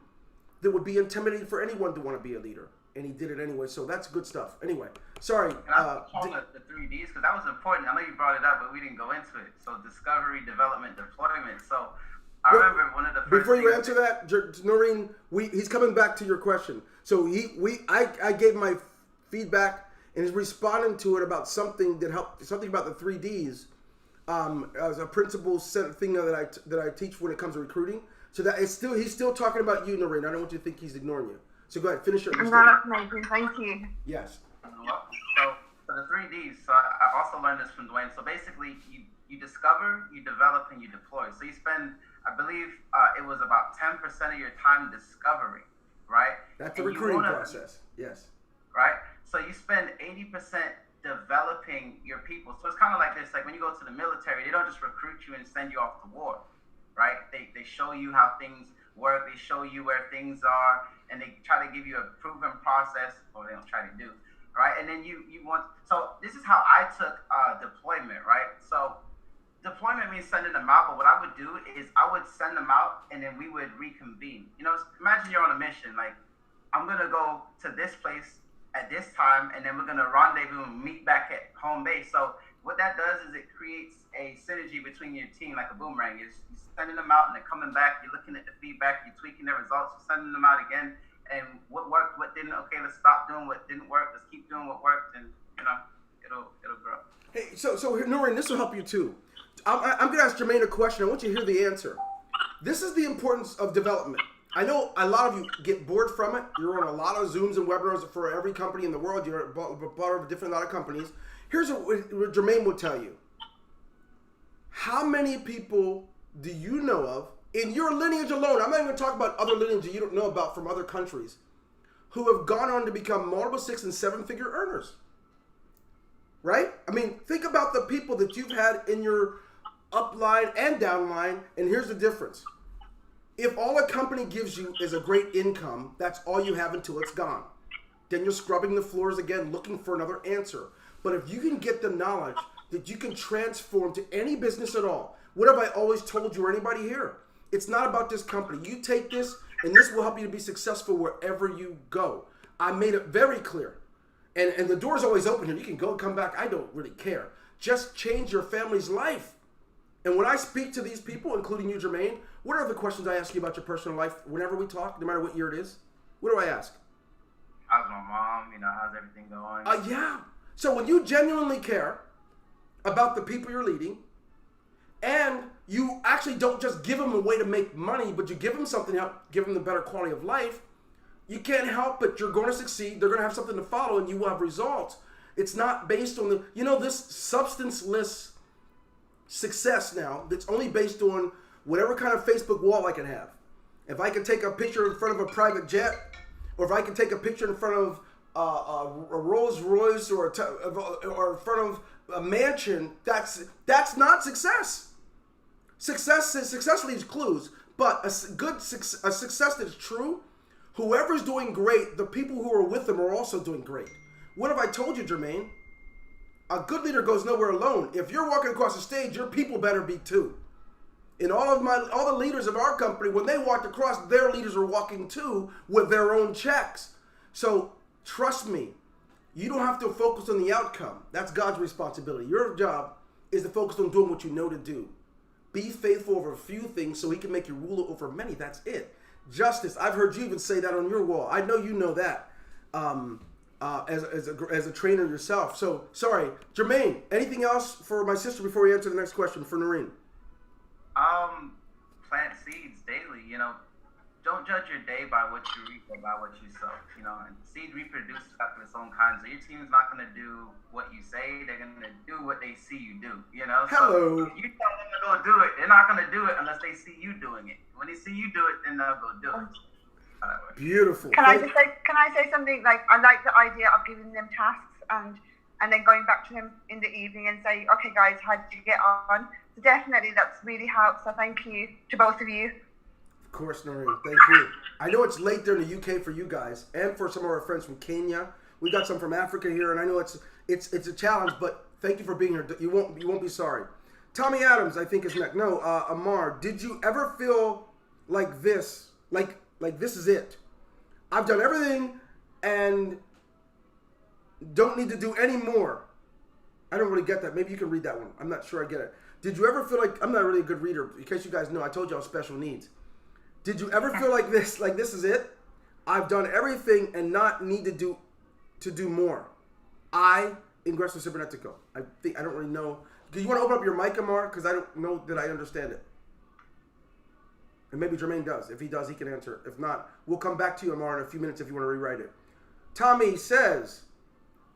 [SPEAKER 1] that would be intimidating for anyone to want to be a leader. and he did it anyway. So that's good stuff. Anyway, sorry.
[SPEAKER 2] And I call it the 3Ds because that was important. I know you brought it up, but we didn't go into it. So discovery, development, deployment. So I remember one of the first
[SPEAKER 1] before you answer that, Noreen, he's coming back to your question. So I gave my feedback and he's responding to it about something that helped, something about the 3Ds. As a principal thing that I teach when it comes to recruiting. So that he's still talking about you, Noreen. I don't want you to think he's ignoring you. So go ahead, finish your
[SPEAKER 4] No, that's amazing. Thank you.
[SPEAKER 1] Yes.
[SPEAKER 2] So for the 3Ds, so I also learned this from Dwayne. So basically, you discover, you develop, and you deploy. So you spend, I believe, it was about 10% of your time discovering, right?
[SPEAKER 1] That's the recruiting process. Yes.
[SPEAKER 2] Right. So you spend 80% developing your people. So it's kind of like this. Like when you go to the military, they don't just recruit you and send you off to war, right? They show you how things work. They show you where things are, and they try to give you a proven process, or they don't try to do, right? And then you want. So this is how I took deployment, right? So deployment means sending them out, but what I would do is I would send them out, and then we would reconvene. You know, imagine you're on a mission. Like, I'm gonna go to this place at this time, and then we're gonna rendezvous and meet back at home base. So what that does is it creates a synergy between your team, like a boomerang. You're sending them out and they're coming back. You're looking at the feedback. You're tweaking the results. You're sending them out again. And what worked, what didn't. Okay, let's stop doing what didn't work. Let's keep doing what worked, and you know, it'll grow.
[SPEAKER 1] Hey, so Noreen, this will help you too. I'm gonna ask Jermaine a question. I want you to hear the answer. This is the importance of development. I know a lot of you get bored from it. You're on a lot of Zooms and webinars for every company in the world. You're part of a different lot of companies. Here's what Jermaine will tell you. How many people do you know of in your lineage alone? I'm not even talking about other lineages you don't know about from other countries who have gone on to become multiple 6- and 7-figure earners. Right? I mean, think about the people that you've had in your upline and downline, and here's the difference. If all a company gives you is a great income, that's all you have until it's gone. Then you're scrubbing the floors again, looking for another answer. But if you can get the knowledge that you can transform to any business at all, what have I always told you or anybody here? It's not about this company. You take this, and this will help you to be successful wherever you go. I made it very clear. And the door's always open here. You can go and come back. I don't really care. Just change your family's life. And when I speak to these people, including you, Jermaine, what are the questions I ask you about your personal life whenever we talk, no matter what year it is? What do I ask?
[SPEAKER 2] How's my mom? You know, how's everything going?
[SPEAKER 1] Yeah. So when you genuinely care about the people you're leading, and you actually don't just give them a way to make money, but you give them something to help give them the better quality of life, you can't help it. You're going to succeed. They're going to have something to follow, and you will have results. It's not based on this substanceless success now that's only based on whatever kind of Facebook wall I can have. If I can take a picture in front of a private jet, or if I can take a picture in front of a Rolls Royce or in front of a mansion, that's not success. Success leaves clues, but a success that's true, whoever's doing great, the people who are with them are also doing great. What have I told you, Jermaine? A good leader goes nowhere alone. If you're walking across the stage, your people better be too. And all the leaders of our company, when they walked across, their leaders are walking too with their own checks. So trust me, you don't have to focus on the outcome. That's God's responsibility. Your job is to focus on doing what you know to do. Be faithful over a few things so he can make you ruler over many. That's it. Justice. I've heard you even say that on your wall. I know you know that as a trainer yourself. So, sorry. Jermaine, anything else for my sister before we answer the next question for Noreen?
[SPEAKER 2] Plant seeds daily. You know, don't judge your day by what you reap or by what you sow. You know, and seed reproduces after its own kind. So your team is not going to do what you say. They're going to do what they see you do. You know.
[SPEAKER 1] Hello.
[SPEAKER 2] So if you tell them to go do it, they're not going to do it unless they see you doing it. When they see you do it, then they'll go do it.
[SPEAKER 1] Beautiful.
[SPEAKER 4] Can I say something? Like, I like the idea of giving them tasks and then going back to them in the evening and say, okay guys, how did you get on? So definitely that's really helped. So thank you to both of you.
[SPEAKER 1] Of course, Noreen. Thank you. I know it's late there in the UK for you guys and for some of our friends from Kenya. We got some from Africa here, and I know it's a challenge, but thank you for being here. You won't be sorry. Tommy Adams, I think is next. No, Amar, did you ever feel like this? Like this is it? I've done everything and don't need to do any more. I don't really get that. Maybe you can read that one. I'm not sure I get it. Did you ever feel like, I'm not really a good reader, in case you guys know, I told you I was special needs. Did you ever feel like this is it? I've done everything and not need to do more. Ingreso Cybernetico. I don't really know. Do you want to open up your mic, Amar? Because I don't know that I understand it. And maybe Jermaine does. If he does, he can answer. If not, we'll come back to you, Amar, in a few minutes if you want to rewrite it. Tommy says,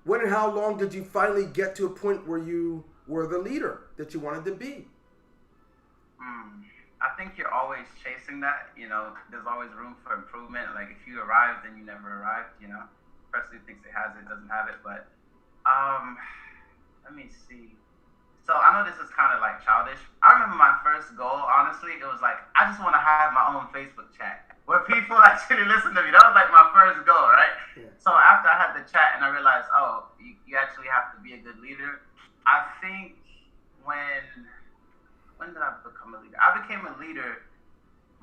[SPEAKER 1] when and how long did you finally get to a point where you were the leader that you wanted to be?
[SPEAKER 2] I think you're always chasing that. You know, there's always room for improvement. Like, if you arrive, then you never arrived, you know. Person who thinks it has it doesn't have it. But let me see. So I know this is kind of like childish. I remember my first goal, honestly, it was like, I just want to have my own Facebook chat where people actually listen to me. That was like my first goal, right? Yeah. So after I had the chat and I realized, oh, you actually have to be a good leader. I think when did I become a leader? I became a leader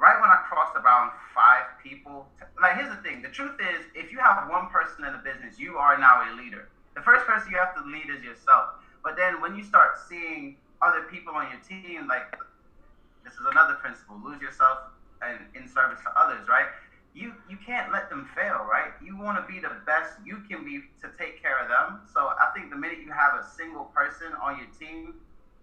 [SPEAKER 2] right when I crossed around 5 people. Like, here's the thing. The truth is, if you have one person in the business, you are now a leader. The first person you have to lead is yourself. But then when you start seeing other people on your team, like, this is another principle, lose yourself and in service to others, right? You can't let them fail, right? You want to be the best you can be to take care of them. So I think the minute you have a single person on your team,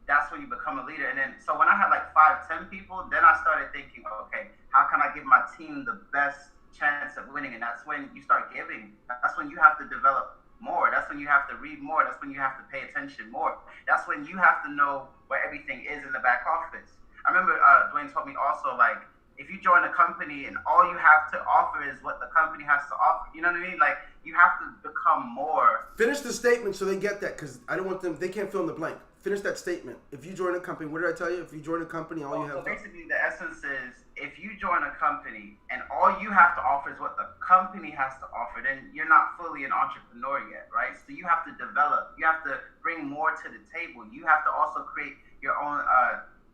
[SPEAKER 2] that's when you become a leader. And then, so when I had like 5, 10 people, then I started thinking, okay, how can I give my team the best chance of winning? And that's when you start giving. That's when you have to develop more. That's when you have to read more. That's when you have to pay attention more. That's when you have to know where everything is in the back office. I remember Dwayne told me also, like, if you join a company and all you have to offer is what the company has to offer, you know what I mean? Like, you have to become more.
[SPEAKER 1] Finish the statement so they get that, because I don't want them, they can't fill in the blank. Finish that statement. If you join a company, what did I tell you? If you join a company, all you have
[SPEAKER 2] to... So basically, the essence is, if you join a company and all you have to offer is what the company has to offer, then you're not fully an entrepreneur yet, right? So you have to develop. You have to bring more to the table. You have to also create your own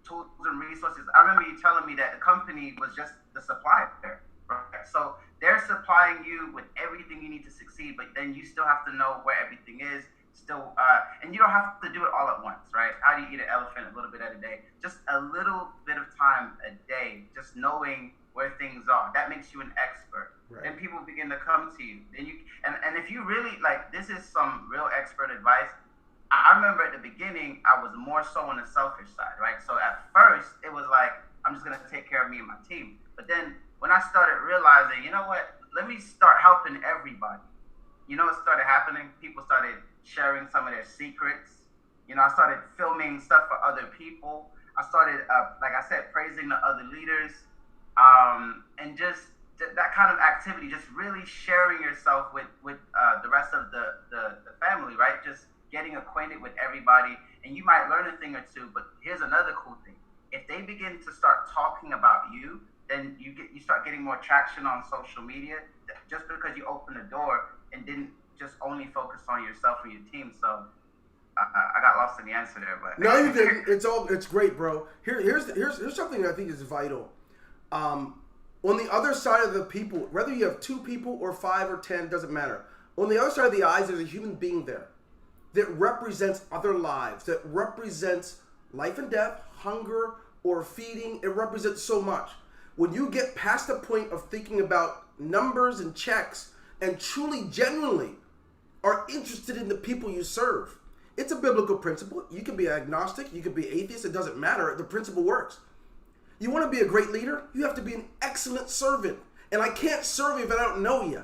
[SPEAKER 2] tools and resources. I remember you telling me that the company was just the supplier, right? So they're supplying you with everything you need to succeed, but then you still have to know where everything is. And you don't have to do it all at once, right? How do you eat an elephant a little bit at a day? Just a little bit of time a day, just knowing where things are. That makes you an expert. Right. Then people begin to come to you. Then and if you really, like, this is some real expert advice. I remember at the beginning, I was more so on the selfish side, right? So at first, it was like, I'm just going to take care of me and my team. But then when I started realizing, you know what, let me start helping everybody. You know what started happening? People started sharing some of their secrets. You know, I started filming stuff for other people. I started, like I said, praising the other leaders. And just that kind of activity, just really sharing yourself with the rest of the family, right? Just getting acquainted with everybody. And you might learn a thing or two, but here's another cool thing. If they begin to start talking about you, then you start getting more traction on social media just because you opened the door and didn't just only focus on yourself and your team. So I got lost in the answer there, but
[SPEAKER 1] no, you didn't. It's great, bro. Here's something that I think is vital. On the other side of the people, whether you have 2 people or 5 or 10, doesn't matter. On the other side of the eyes, there's a human being there that represents other lives, that represents life and death, hunger or feeding. It represents so much. When you get past the point of thinking about numbers and checks and truly, genuinely are interested in the people you serve, it's a biblical principle. You can be agnostic, you can be atheist, it doesn't matter. The principle works. You want to be a great leader? You have to be an excellent servant. And I can't serve you if I don't know you,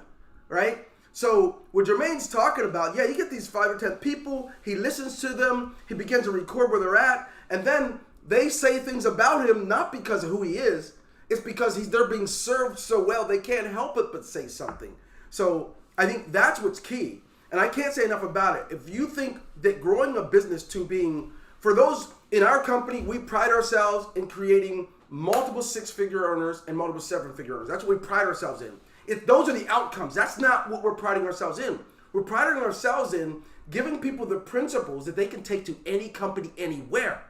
[SPEAKER 1] right? So what Jermaine's talking about, yeah, you get these 5 or 10 people, he listens to them, he begins to record where they're at, and then they say things about him not because of who he is, it's because they're being served so well they can't help it but say something. So I think that's what's key. And I can't say enough about it. If you think that growing a business to being, for those in our company, we pride ourselves in creating multiple 6-figure earners and multiple 7-figure earners. That's what we pride ourselves in. If those are the outcomes, that's not what we're priding ourselves in. We're priding ourselves in giving people the principles that they can take to any company anywhere.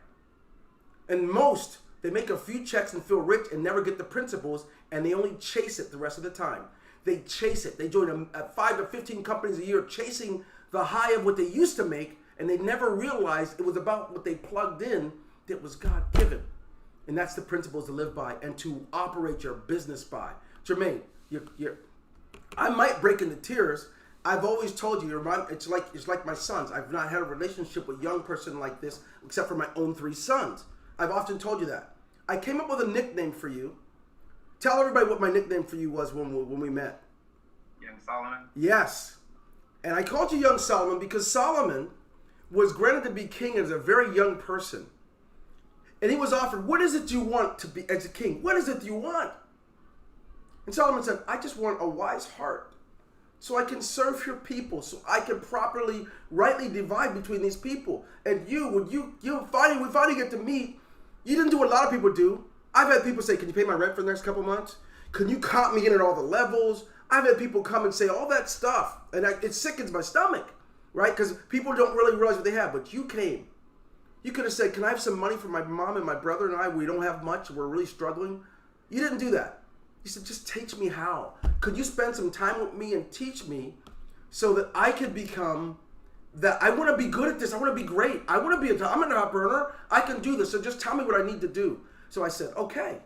[SPEAKER 1] And most, they make a few checks and feel rich and never get the principles, and they only chase it the rest of the time. they chase it. They join 5 to 15 companies a year chasing the high of what they used to make, and they never realized it was about what they plugged in that was God-given. And that's the principles to live by and to operate your business by. Jermaine, I might break into tears. I've always told you, it's like my sons. I've not had a relationship with a young person like this except for my own 3 sons. I've often told you that. I came up with a nickname for you. Tell everybody what my nickname for you was when we met.
[SPEAKER 2] Young Solomon?
[SPEAKER 1] Yes. And I called you Young Solomon because Solomon was granted to be king as a very young person. And he was offered, what is it you want to be as a king? What is it you want? And Solomon said, I just want a wise heart so I can serve your people, so I can properly, rightly divide between these people. And when we finally get to meet, you didn't do what a lot of people do. I've had people say, can you pay my rent for the next couple months? Can you count me in at all the levels? I've had people come and say all that stuff, and it sickens my stomach, right? Because people don't really realize what they have, but you came. You could have said, can I have some money for my mom and my brother and I? We don't have much. We're really struggling. You didn't do that. You said, just teach me how. Could you spend some time with me and teach me so that I could become that? I want to be good at this. I want to be great. I'm an top earner. I can do this. So just tell me what I need to do. So I said, okay.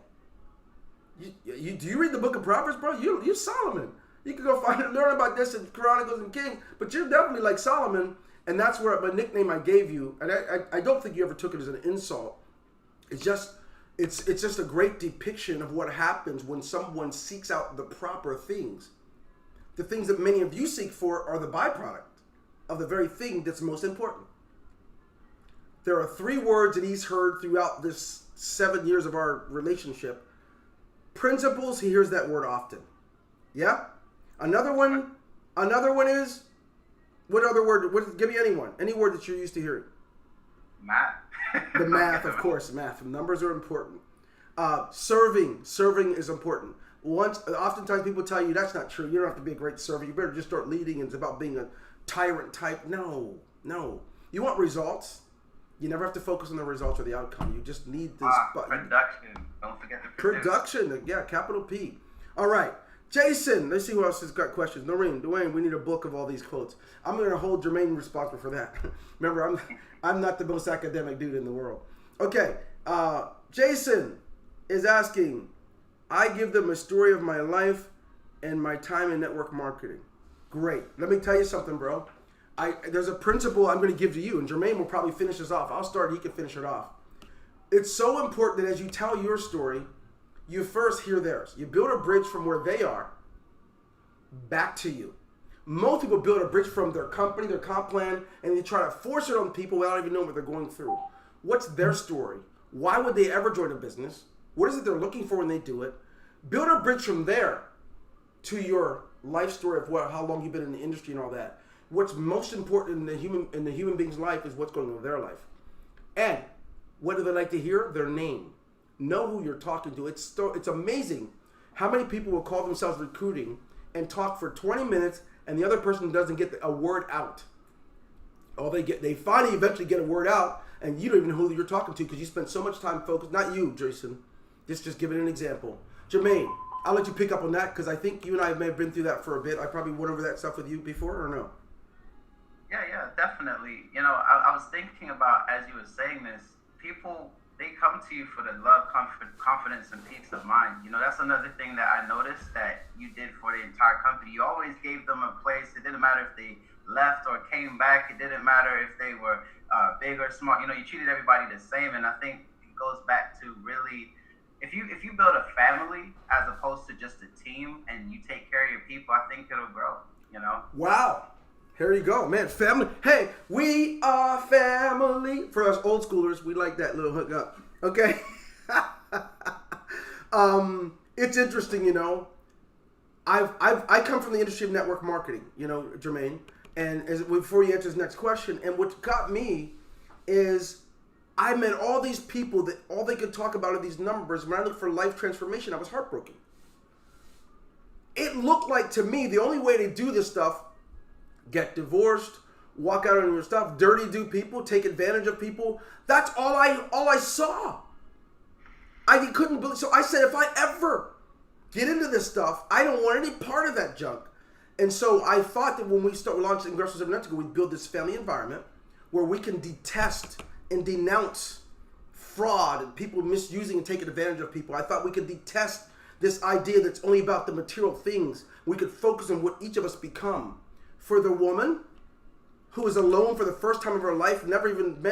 [SPEAKER 1] Do you read the book of Proverbs, bro? You're Solomon. You can go learn about this in Chronicles and Kings, but you're definitely like Solomon, and that's where my nickname I gave you. And I don't think you ever took it as an insult. It's just a great depiction of what happens when someone seeks out the proper things. The things that many of you seek for are the byproduct of the very thing that's most important. There are 3 words that he's heard throughout this 7 years of our relationship. Principles, he hears that word often. Yeah? Another one is, what other word? Give me anyone. Any word that you're used to hearing.
[SPEAKER 2] Math.
[SPEAKER 1] The math, of course, math. Numbers are important. Serving is important. Oftentimes people tell you that's not true. You don't have to be a great server. You better just start leading, and it's about being a tyrant type. No. You want results. You never have to focus on the results or the outcome. You just need this button.
[SPEAKER 2] Production. Don't forget the
[SPEAKER 1] production. Yeah, capital P. All right. Jason, let's see who else has got questions. Noreen, Dwayne, we need a book of all these quotes. I'm going to hold Jermaine responsible for that. Remember, I'm not the most academic dude in the world. Okay, Jason is asking, I give them a story of my life and my time in network marketing. Great. Let me tell you something, bro. There's a principle I'm going to give to you, and Jermaine will probably finish this off. I'll start, he can finish it off. It's so important that as you tell your story, you first hear theirs. You build a bridge from where they are back to you. Most people build a bridge from their company, their comp plan, and they try to force it on people without even knowing what they're going through. What's their story? Why would they ever join a business? What is it they're looking for when they do it? Build a bridge from there to your life story of how long you've been in the industry and all that. What's most important in the human being's life is what's going on in their life. And what do they like to hear? Their name. Know who you're talking to. It's amazing how many people will call themselves recruiting and talk for 20 minutes and the other person doesn't get a word out. They finally eventually get a word out and you don't even know who you're talking to because you spent so much time focused. Not you, Jason. Just giving an example. Jermaine, I'll let you pick up on that because I think you and I may have been through that for a bit. I probably went over that stuff with you before, or no?
[SPEAKER 2] Yeah, definitely. I was thinking about, as you were saying this, people, they come to you for the love, confidence, and peace of mind. That's another thing that I noticed that you did for the entire company. You always gave them a place. It didn't matter if they left or came back. It didn't matter if they were big or small. You treated everybody the same. And I think it goes back to really, if you build a family as opposed to just a team and you take care of your people, I think it'll grow,
[SPEAKER 1] Wow. Here you go, man. Family. Hey, we are family. For us old schoolers, we like that little hook up. Okay. It's interesting, I come from the industry of network marketing, Jermaine. And before you answer this next question, and what got me is I met all these people that all they could talk about are these numbers. When I looked for life transformation, I was heartbroken. It looked like to me the only way to do this stuff, get divorced, walk out on your stuff, dirty do people, take advantage of people. That's all I saw. I couldn't believe. So I said, if I ever get into this stuff. I don't want any part of that junk. And so I thought that when we launched Ingreso Cybernetico, we'd build this family environment where we can detest and denounce fraud and people misusing and taking advantage of people. I thought we could detest this idea that's only about the material things. We could focus on what each of us become. For the woman who is alone for the first time of her life, never even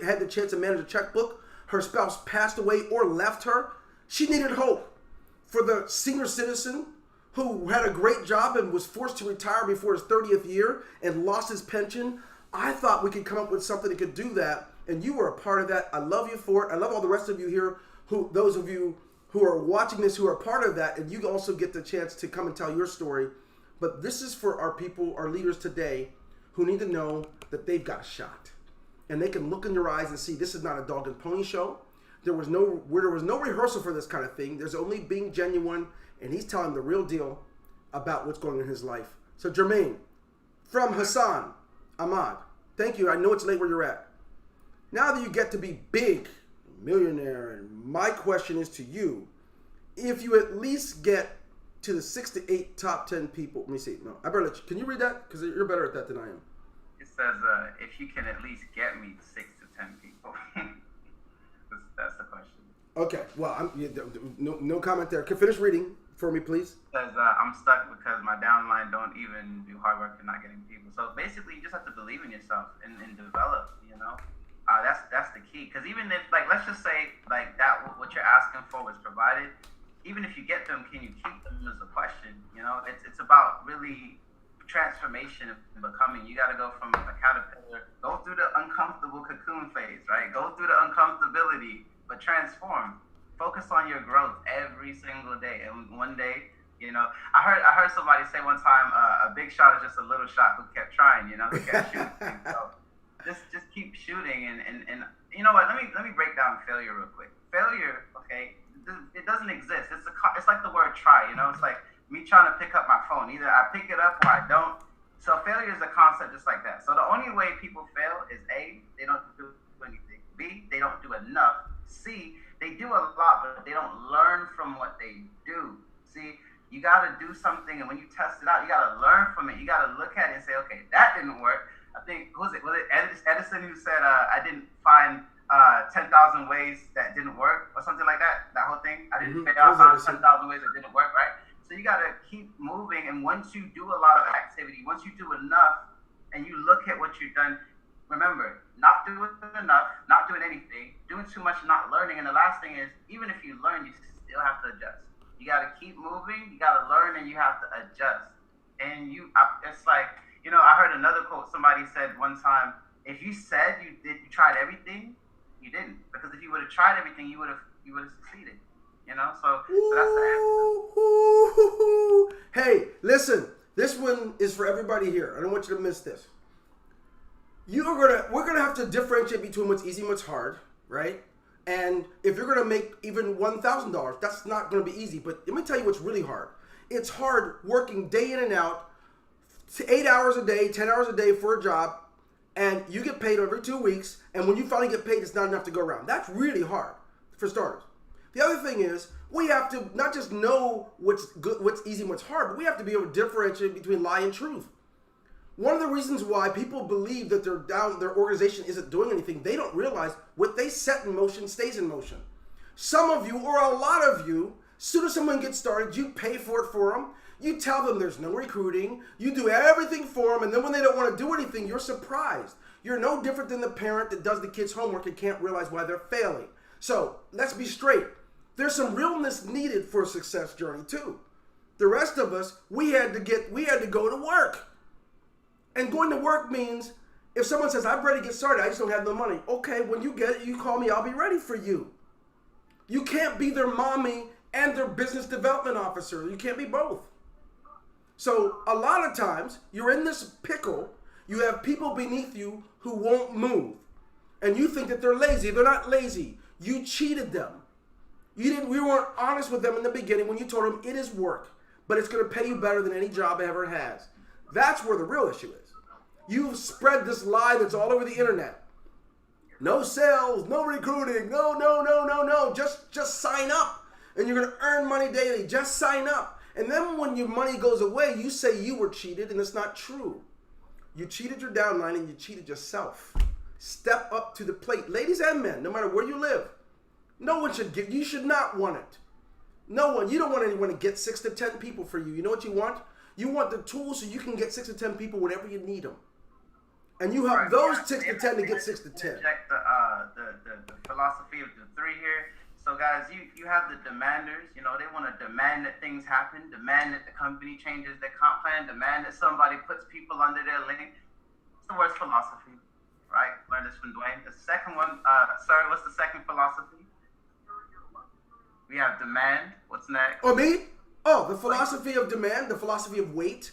[SPEAKER 1] had the chance to manage a checkbook, her spouse passed away or left her, she needed hope. For the senior citizen who had a great job and was forced to retire before his 30th year and lost his pension, I thought we could come up with something that could do that, and you were a part of that. I love you for it. I love all the rest of you here, those of you who are watching this who are part of that, and you also get the chance to come and tell your story. But this is for our people, our leaders today, who need to know that they've got a shot. And they can look in your eyes and see this is not a dog and pony show. There was no rehearsal for this kind of thing. There's only being genuine, and he's telling the real deal about what's going on in his life. So Jermaine, from Hassan Ahmad, thank you. I know it's late where you're at. Now that you get to be big, millionaire, and my question is to you, if you at least get to the 6 to 8 top 10 people, let me see. No, I better let you. Can you read that? Because you're better at that than I am.
[SPEAKER 2] It says, if you can at least get me 6 to 10 people. That's the question.
[SPEAKER 1] Okay. Well, no comment there. Can finish reading for me, please.
[SPEAKER 2] It says, I'm stuck because my downline don't even do hard work and not getting people. So basically, you just have to believe in yourself and develop, you know? That's the key. Because even if, like, let's just say, like, that what you're asking for was provided, even if you get them, can you keep them is the question, you know? It's about really transformation and becoming. You got to go from a caterpillar, go through the uncomfortable cocoon phase, right? Go through the uncomfortability, but transform. Focus on your growth every single day. And one day, you know, I heard somebody say one time, a big shot is just a little shot who kept trying, you know, who kept shooting. So just keep shooting. And you know what, let me break down failure real quick. Failure, okay, it doesn't exist. It's like the word try, you know? It's like me trying to pick up my phone. Either I pick it up or I don't. So failure is a concept just like that. So the only way people fail is A, they don't do anything. B, they don't do enough. C, they do a lot, but they don't learn from what they do. See, you got to do something, and when you test it out, you got to learn from it. You got to look at it and say, okay, that didn't work. I think, was it Edison who said, I didn't find 10,000 ways that didn't work, or something like that? That whole thing? I didn't fail, I found 10,000 ways that didn't work, right? So you got to keep moving, and once you do a lot of activity, once you do enough, and you look at what you've done, remember, not doing enough, not doing anything, doing too much, not learning, and the last thing is, even if you learn, you still have to adjust. You got to keep moving, you got to learn, and you have to adjust. And it's like, you know, I heard another quote, somebody said one time, if you said you tried everything, you didn't. Because if you would have tried everything, you would have succeeded. You know, so that's the answer.
[SPEAKER 1] Hey, listen, this one is for everybody here. I don't want you to miss this. We're gonna have to differentiate between what's easy and what's hard, right? And if you're gonna make even $1,000, that's not gonna be easy. But let me tell you what's really hard. It's hard working day in and out, 8 hours a day, 10 hours a day for a job, and you get paid every 2 weeks. And when you finally get paid, it's not enough to go around. That's really hard, for starters. The other thing is, we have to not just know what's good, what's easy, and what's hard, but we have to be able to differentiate between lie and truth. One of the reasons why people believe that their organization isn't doing anything, they don't realize what they set in motion stays in motion. Some of you, or a lot of you, as soon as someone gets started, you pay for it for them. You tell them there's no recruiting. You do everything for them, and then when they don't want to do anything, you're surprised. You're no different than the parent that does the kid's homework and can't realize why they're failing. So let's be straight. There's some realness needed for a success journey too. The rest of us, we had to go to work. And going to work means if someone says, I'm ready to get started, I just don't have the money. Okay, when you get it, you call me, I'll be ready for you. You can't be their mommy and their business development officer. You can't be both. So a lot of times, you're in this pickle, you have people beneath you who won't move. And you think that they're lazy. They're not lazy. You cheated them. We weren't honest with them in the beginning when you told them it is work, but it's going to pay you better than any job ever has. That's where the real issue is. You've spread this lie that's all over the internet. No sales, no recruiting, no. Just sign up. and you're going to earn money daily. Just sign up. And then when your money goes away, you say you were cheated, and it's not true. You cheated your downline, and you cheated yourself. Step up to the plate. Ladies and men, no matter where you live, no one should give. You should not want it. No one. You don't want anyone to get 6 to 10 people for you. You know what you want? You want the tools so you can get 6 to 10 people whenever you need them. And you have those 6 to 10 to get 6 to 10.
[SPEAKER 2] Check the philosophy of the 3 here. So guys, you have the demanders. You know, they want to demand that things happen, demand that the company changes their comp plan, demand that somebody puts people under their link. It's the worst philosophy, right? Learn this from Dwayne. The second one, sir, what's the second philosophy? We have demand. What's next?
[SPEAKER 1] Oh, me? Oh, the philosophy of demand, the philosophy of wait.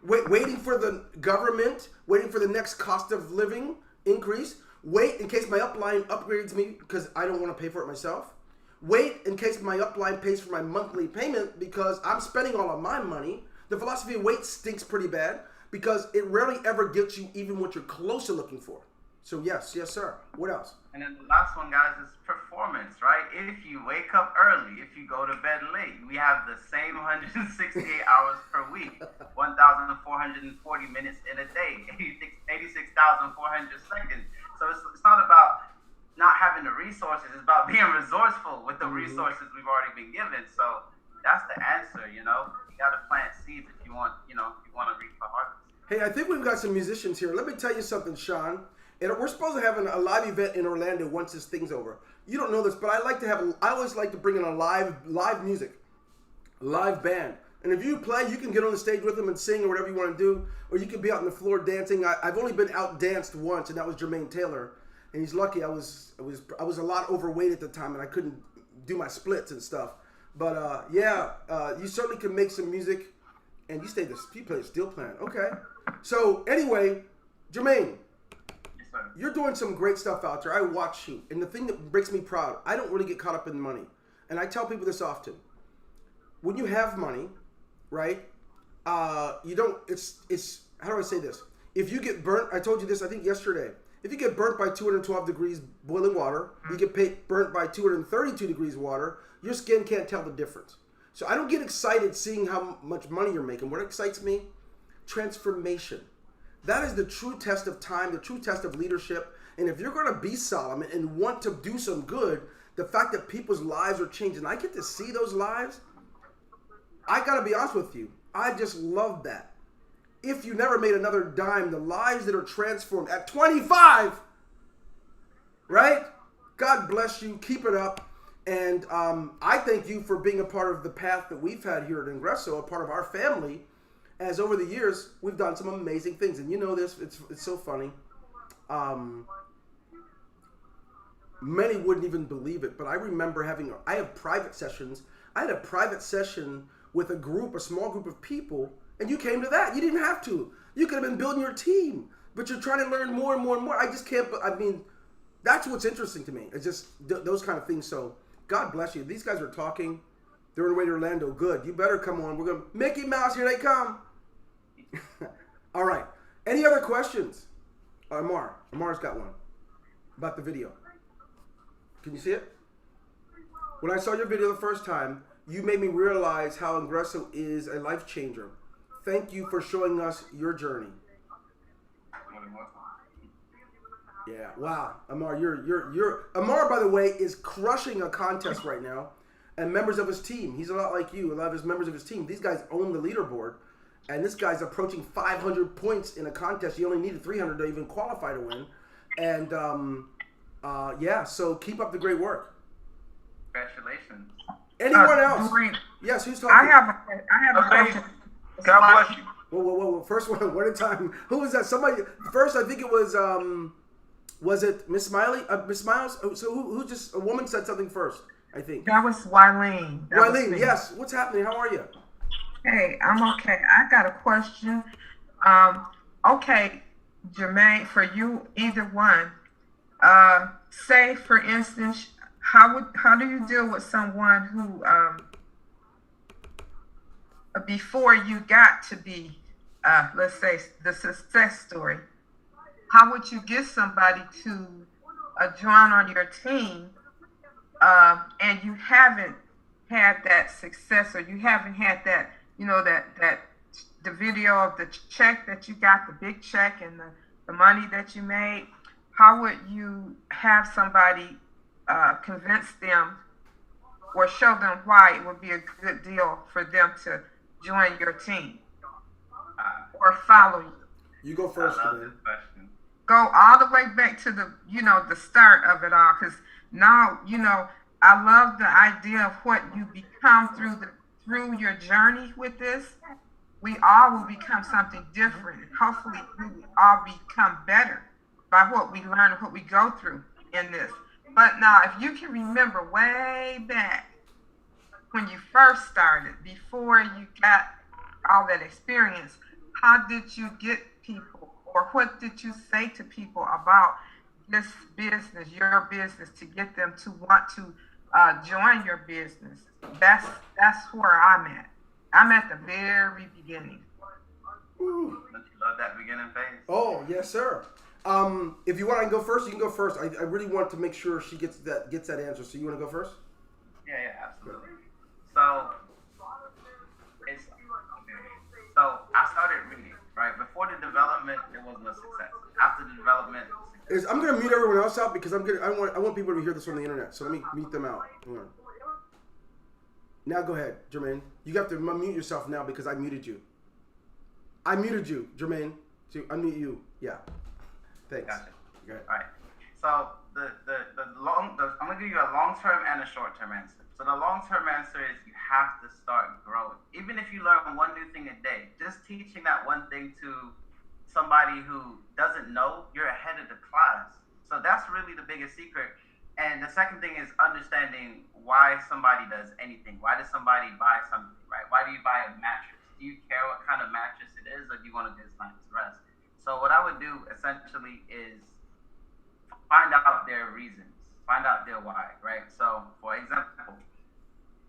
[SPEAKER 1] Waiting for the government, waiting for the next cost of living increase. Wait in case my upline upgrades me because I don't want to pay for it myself. Wait in case my upline pays for my monthly payment because I'm spending all of my money. The philosophy of wait stinks pretty bad because it rarely ever gets you even what you're close to looking for. So yes, sir. What else?
[SPEAKER 2] And then the last one, guys, is performance, right? If you wake up early, if you go to bed late, we have the same 168 hours per week, 1,440 minutes in a day, 86,400 seconds. So it's not about not having the resources, it's about being resourceful with the resources we've already been given. So that's the answer, you know? You got to plant seeds if you want, if you want to reap the harvest.
[SPEAKER 1] Hey, I think we've got some musicians here. Let me tell you something, Sean. And we're supposed to have a live event in Orlando once this thing's over. You don't know this, but I always like to bring in a live music, live band. And if you play, you can get on the stage with them and sing or whatever you want to do, or you can be out on the floor dancing. I've only been out danced once, and that was Jermaine Taylor. And he's lucky. I was a lot overweight at the time, and I couldn't do my splits and stuff. But you certainly can make some music. And you play a steel plan. Okay. So anyway, Jermaine. You're doing some great stuff out there. I watch you. And the thing that makes me proud, I don't really get caught up in money. And I tell people this often. When you have money, right, you don't, it's, how do I say this? If you get burnt, I told you this, I think yesterday. If you get burnt by 212 degrees boiling water, you get burnt by 232 degrees water, your skin can't tell the difference. So I don't get excited seeing how much money you're making. What excites me? Transformation. That is the true test of time, the true test of leadership. And if you're going to be Solomon and want to do some good, the fact that people's lives are changing, I get to see those lives. I got to be honest with you. I just love that. If you never made another dime, the lives that are transformed at 25, right? God bless you. Keep it up. And I thank you for being a part of the path that we've had here at Ingreso, a part of our family. As over the years, we've done some amazing things. And you know this, it's so funny. Many wouldn't even believe it, but I remember I have private sessions. I had a private session with a small group of people, and you came to that. You didn't have to. You could have been building your team, but you're trying to learn more and more and more. I just can't, that's what's interesting to me. It's just those kind of things. So God bless you. These guys are talking. They're on their way to Orlando. Good. You better come on. We're going to Mickey Mouse. Here they come. All right. Any other questions? Amar's got one about the video. Can you see it? When I saw your video the first time, you made me realize how Ingreso is a life changer. Thank you for showing us your journey. Yeah. Wow. Amar, Amar, by the way, is crushing a contest right now. And members of his team. He's a lot like you. A lot of his members of his team. These guys own the leaderboard. And this guy's approaching 500 points in a contest. You only needed 300 to even qualify to win. And, so keep up the great work.
[SPEAKER 2] Congratulations.
[SPEAKER 1] Anyone else?
[SPEAKER 3] Jermaine,
[SPEAKER 1] Yes, who's talking?
[SPEAKER 3] I have a question.
[SPEAKER 2] God bless you.
[SPEAKER 1] Whoa. First one at a time. Who was that? Somebody, first I think it was it Miss Smiley? Miss Smiles? So who just, a woman said something first, I think.
[SPEAKER 3] That was Wileen.
[SPEAKER 1] Wileen, yes. What's happening? How are you?
[SPEAKER 3] Hey, I'm okay. I got a question. Okay, Jermaine, for you, either one. Say, for instance, how do you deal with someone who, before you got to be, let's say, the success story, how would you get somebody to join on your team, and you haven't had that success, or you haven't had that, that the video of the check that you got, the big check, and the money that you made, how would you have somebody convince them or show them why it would be a good deal for them to join your team or follow you?
[SPEAKER 1] You go first.
[SPEAKER 2] I love this question.
[SPEAKER 3] Go all the way back to the start of it all, because now I love the idea of what you become through your journey with this. We all will become something different. Hopefully we will all become better by what we learn, what we go through in this. But now, if you can remember way back when you first started, before you got all that experience, how did you get people, or what did you say to people about this business, your business, to get them to want to join your business? That's where I'm at. I'm at the very beginning.
[SPEAKER 2] Don't you love that beginning phase?
[SPEAKER 1] Oh, yes, sir. If you want, I can go first. You can go first. I really want to make sure she gets that answer. So you want to go first?
[SPEAKER 2] Yeah, absolutely. So I started reading, right? Before the development, there was no success. After the development, success.
[SPEAKER 1] I'm gonna mute everyone else out because I want people to hear this on the internet. So let me mute them out. Hang on. Now go ahead, Jermaine. You have to mute yourself now because I muted you. I muted you, Jermaine. So unmute you. Yeah. Thanks.
[SPEAKER 2] Gotcha.
[SPEAKER 1] Okay.
[SPEAKER 2] All right. So I'm gonna give you a long-term and a short-term answer. So the long-term answer is you have to start growing. Even if you learn one new thing a day, just teaching that one thing to somebody who doesn't know, you're ahead of the class. So that's really the biggest secret. And the second thing is understanding why somebody does anything. Why does somebody buy something, right? Why do you buy a mattress? Do you care what kind of mattress it is, or do you want to just nice rest? So what I would do essentially is find out their reasons, find out their why, right? So for example,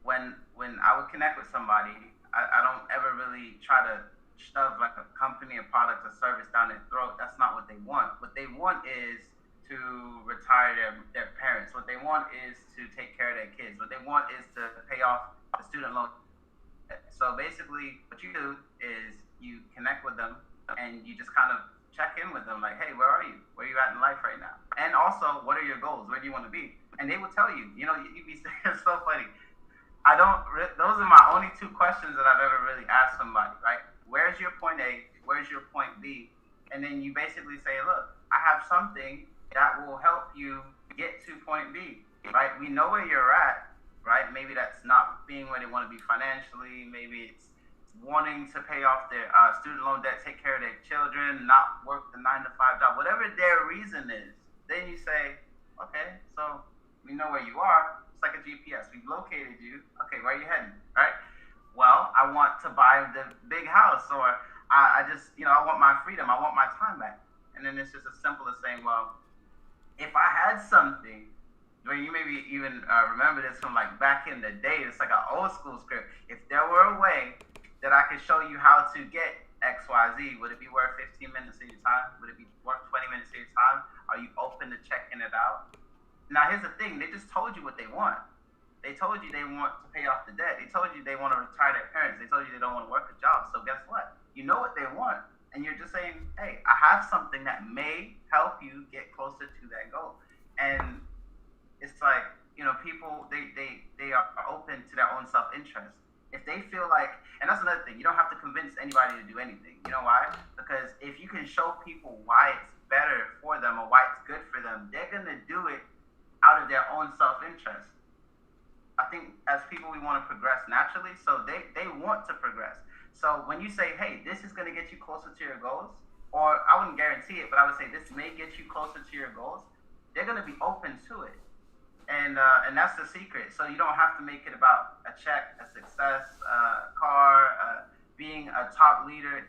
[SPEAKER 2] when I would connect with somebody, I don't ever really try to shove like a company, a product, a service down their throat. That's not what they want. What they want is to retire their parents. What they want is to take care of their kids. What they want is to pay off the student loan. So basically what you do is you connect with them and you just kind of check in with them like, hey, where are you? Where are you at in life right now? And also, what are your goals? Where do you want to be? And they will tell you, you'd be it's so funny. Those are my only two questions that I've ever really asked somebody, right? Where's your point A? Where's your point B? And then you basically say, look, I have something that will help you get to point B, right? We know where you're at, right? Maybe that's not being where they want to be financially. Maybe it's wanting to pay off their student loan debt, take care of their children, not work the 9-to-5 job, whatever their reason is. Then you say, okay, so we know where you are. It's like a GPS. We've located you. Okay, where are you heading, right? Well, I want to buy the big house, or I just, I want my freedom. I want my time back. And then it's just as simple as saying, well, if I had something, where you maybe even remember this from like back in the day, it's like an old school script. If there were a way that I could show you how to get X, Y, Z, would it be worth 15 minutes of your time? Would it be worth 20 minutes of your time? Are you open to checking it out? Now, here's the thing. They just told you what they want. They told you they want to pay off the debt. They told you they want to retire their parents. They told you they don't want to work a job. So guess what? You know what they want. And you're just saying, hey, I have something that may help you get closer to that goal. And it's like, people, they are open to their own self-interest. If they feel like, and that's another thing, you don't have to convince anybody to do anything. You know why? Because if you can show people why it's better for them or why it's good for them, they're going to do it out of their own self-interest. I think as people, we want to progress naturally, so they want to progress. So when you say, hey, this is going to get you closer to your goals, or I wouldn't guarantee it, but I would say this may get you closer to your goals, they're going to be open to it. And that's the secret. So you don't have to make it about a check, a success, a car, being a top leader.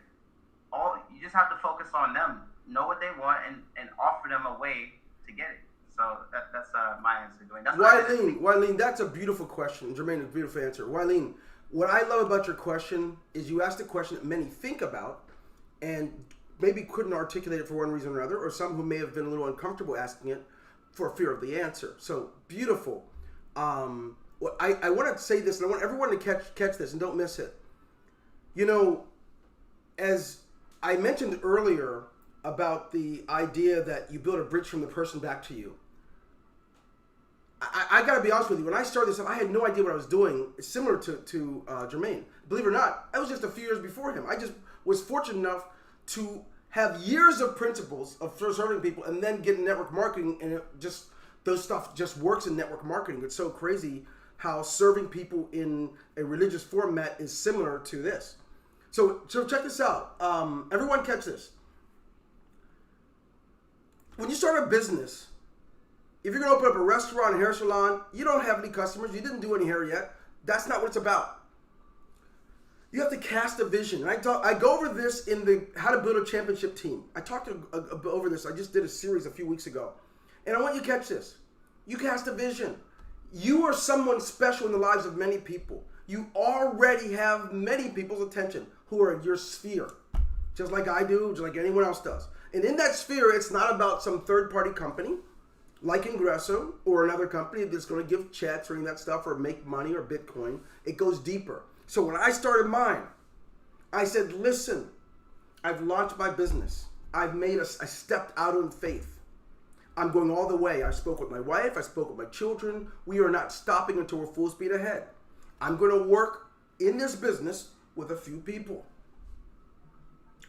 [SPEAKER 2] You just have to focus on them, know what they want, and offer them a way to get it. So that's my answer, Dwayne.
[SPEAKER 1] Wileen, that's a beautiful question. Jermaine, a beautiful answer. Wileen, what I love about your question is you asked a question that many think about and maybe couldn't articulate it for one reason or another, or some who may have been a little uncomfortable asking it for fear of the answer. So beautiful. Well, I want to say this, and I want everyone to catch this and don't miss it. You know, as I mentioned earlier about the idea that you build a bridge from the person back to you. I got to be honest with you. When I started this, I had no idea what I was doing. It's similar to Jermaine. Believe it or not, I was just a few years before him. I just was fortunate enough to have years of principles of serving people and then get in network marketing, and those stuff just works in network marketing. It's so crazy how serving people in a religious format is similar to this. So check this out. Everyone catch this. When you start a business, if you're going to open up a restaurant, a hair salon, you don't have any customers, you didn't do any hair yet, that's not what it's about. You have to cast a vision. And I go over this in the How to Build a Championship Team. I talked over this. I just did a series a few weeks ago. And I want you to catch this. You cast a vision. You are someone special in the lives of many people. You already have many people's attention who are in your sphere, just like I do, just like anyone else does. And in that sphere, it's not about some third-party company like Ingreso or another company that's going to give checks or any of that stuff or make money or Bitcoin. It goes deeper. So when I started mine, I said, listen, I've launched my business. I stepped out in faith. I'm going all the way. I spoke with my wife. I spoke with my children. We are not stopping until we're full speed ahead. I'm going to work in this business with a few people.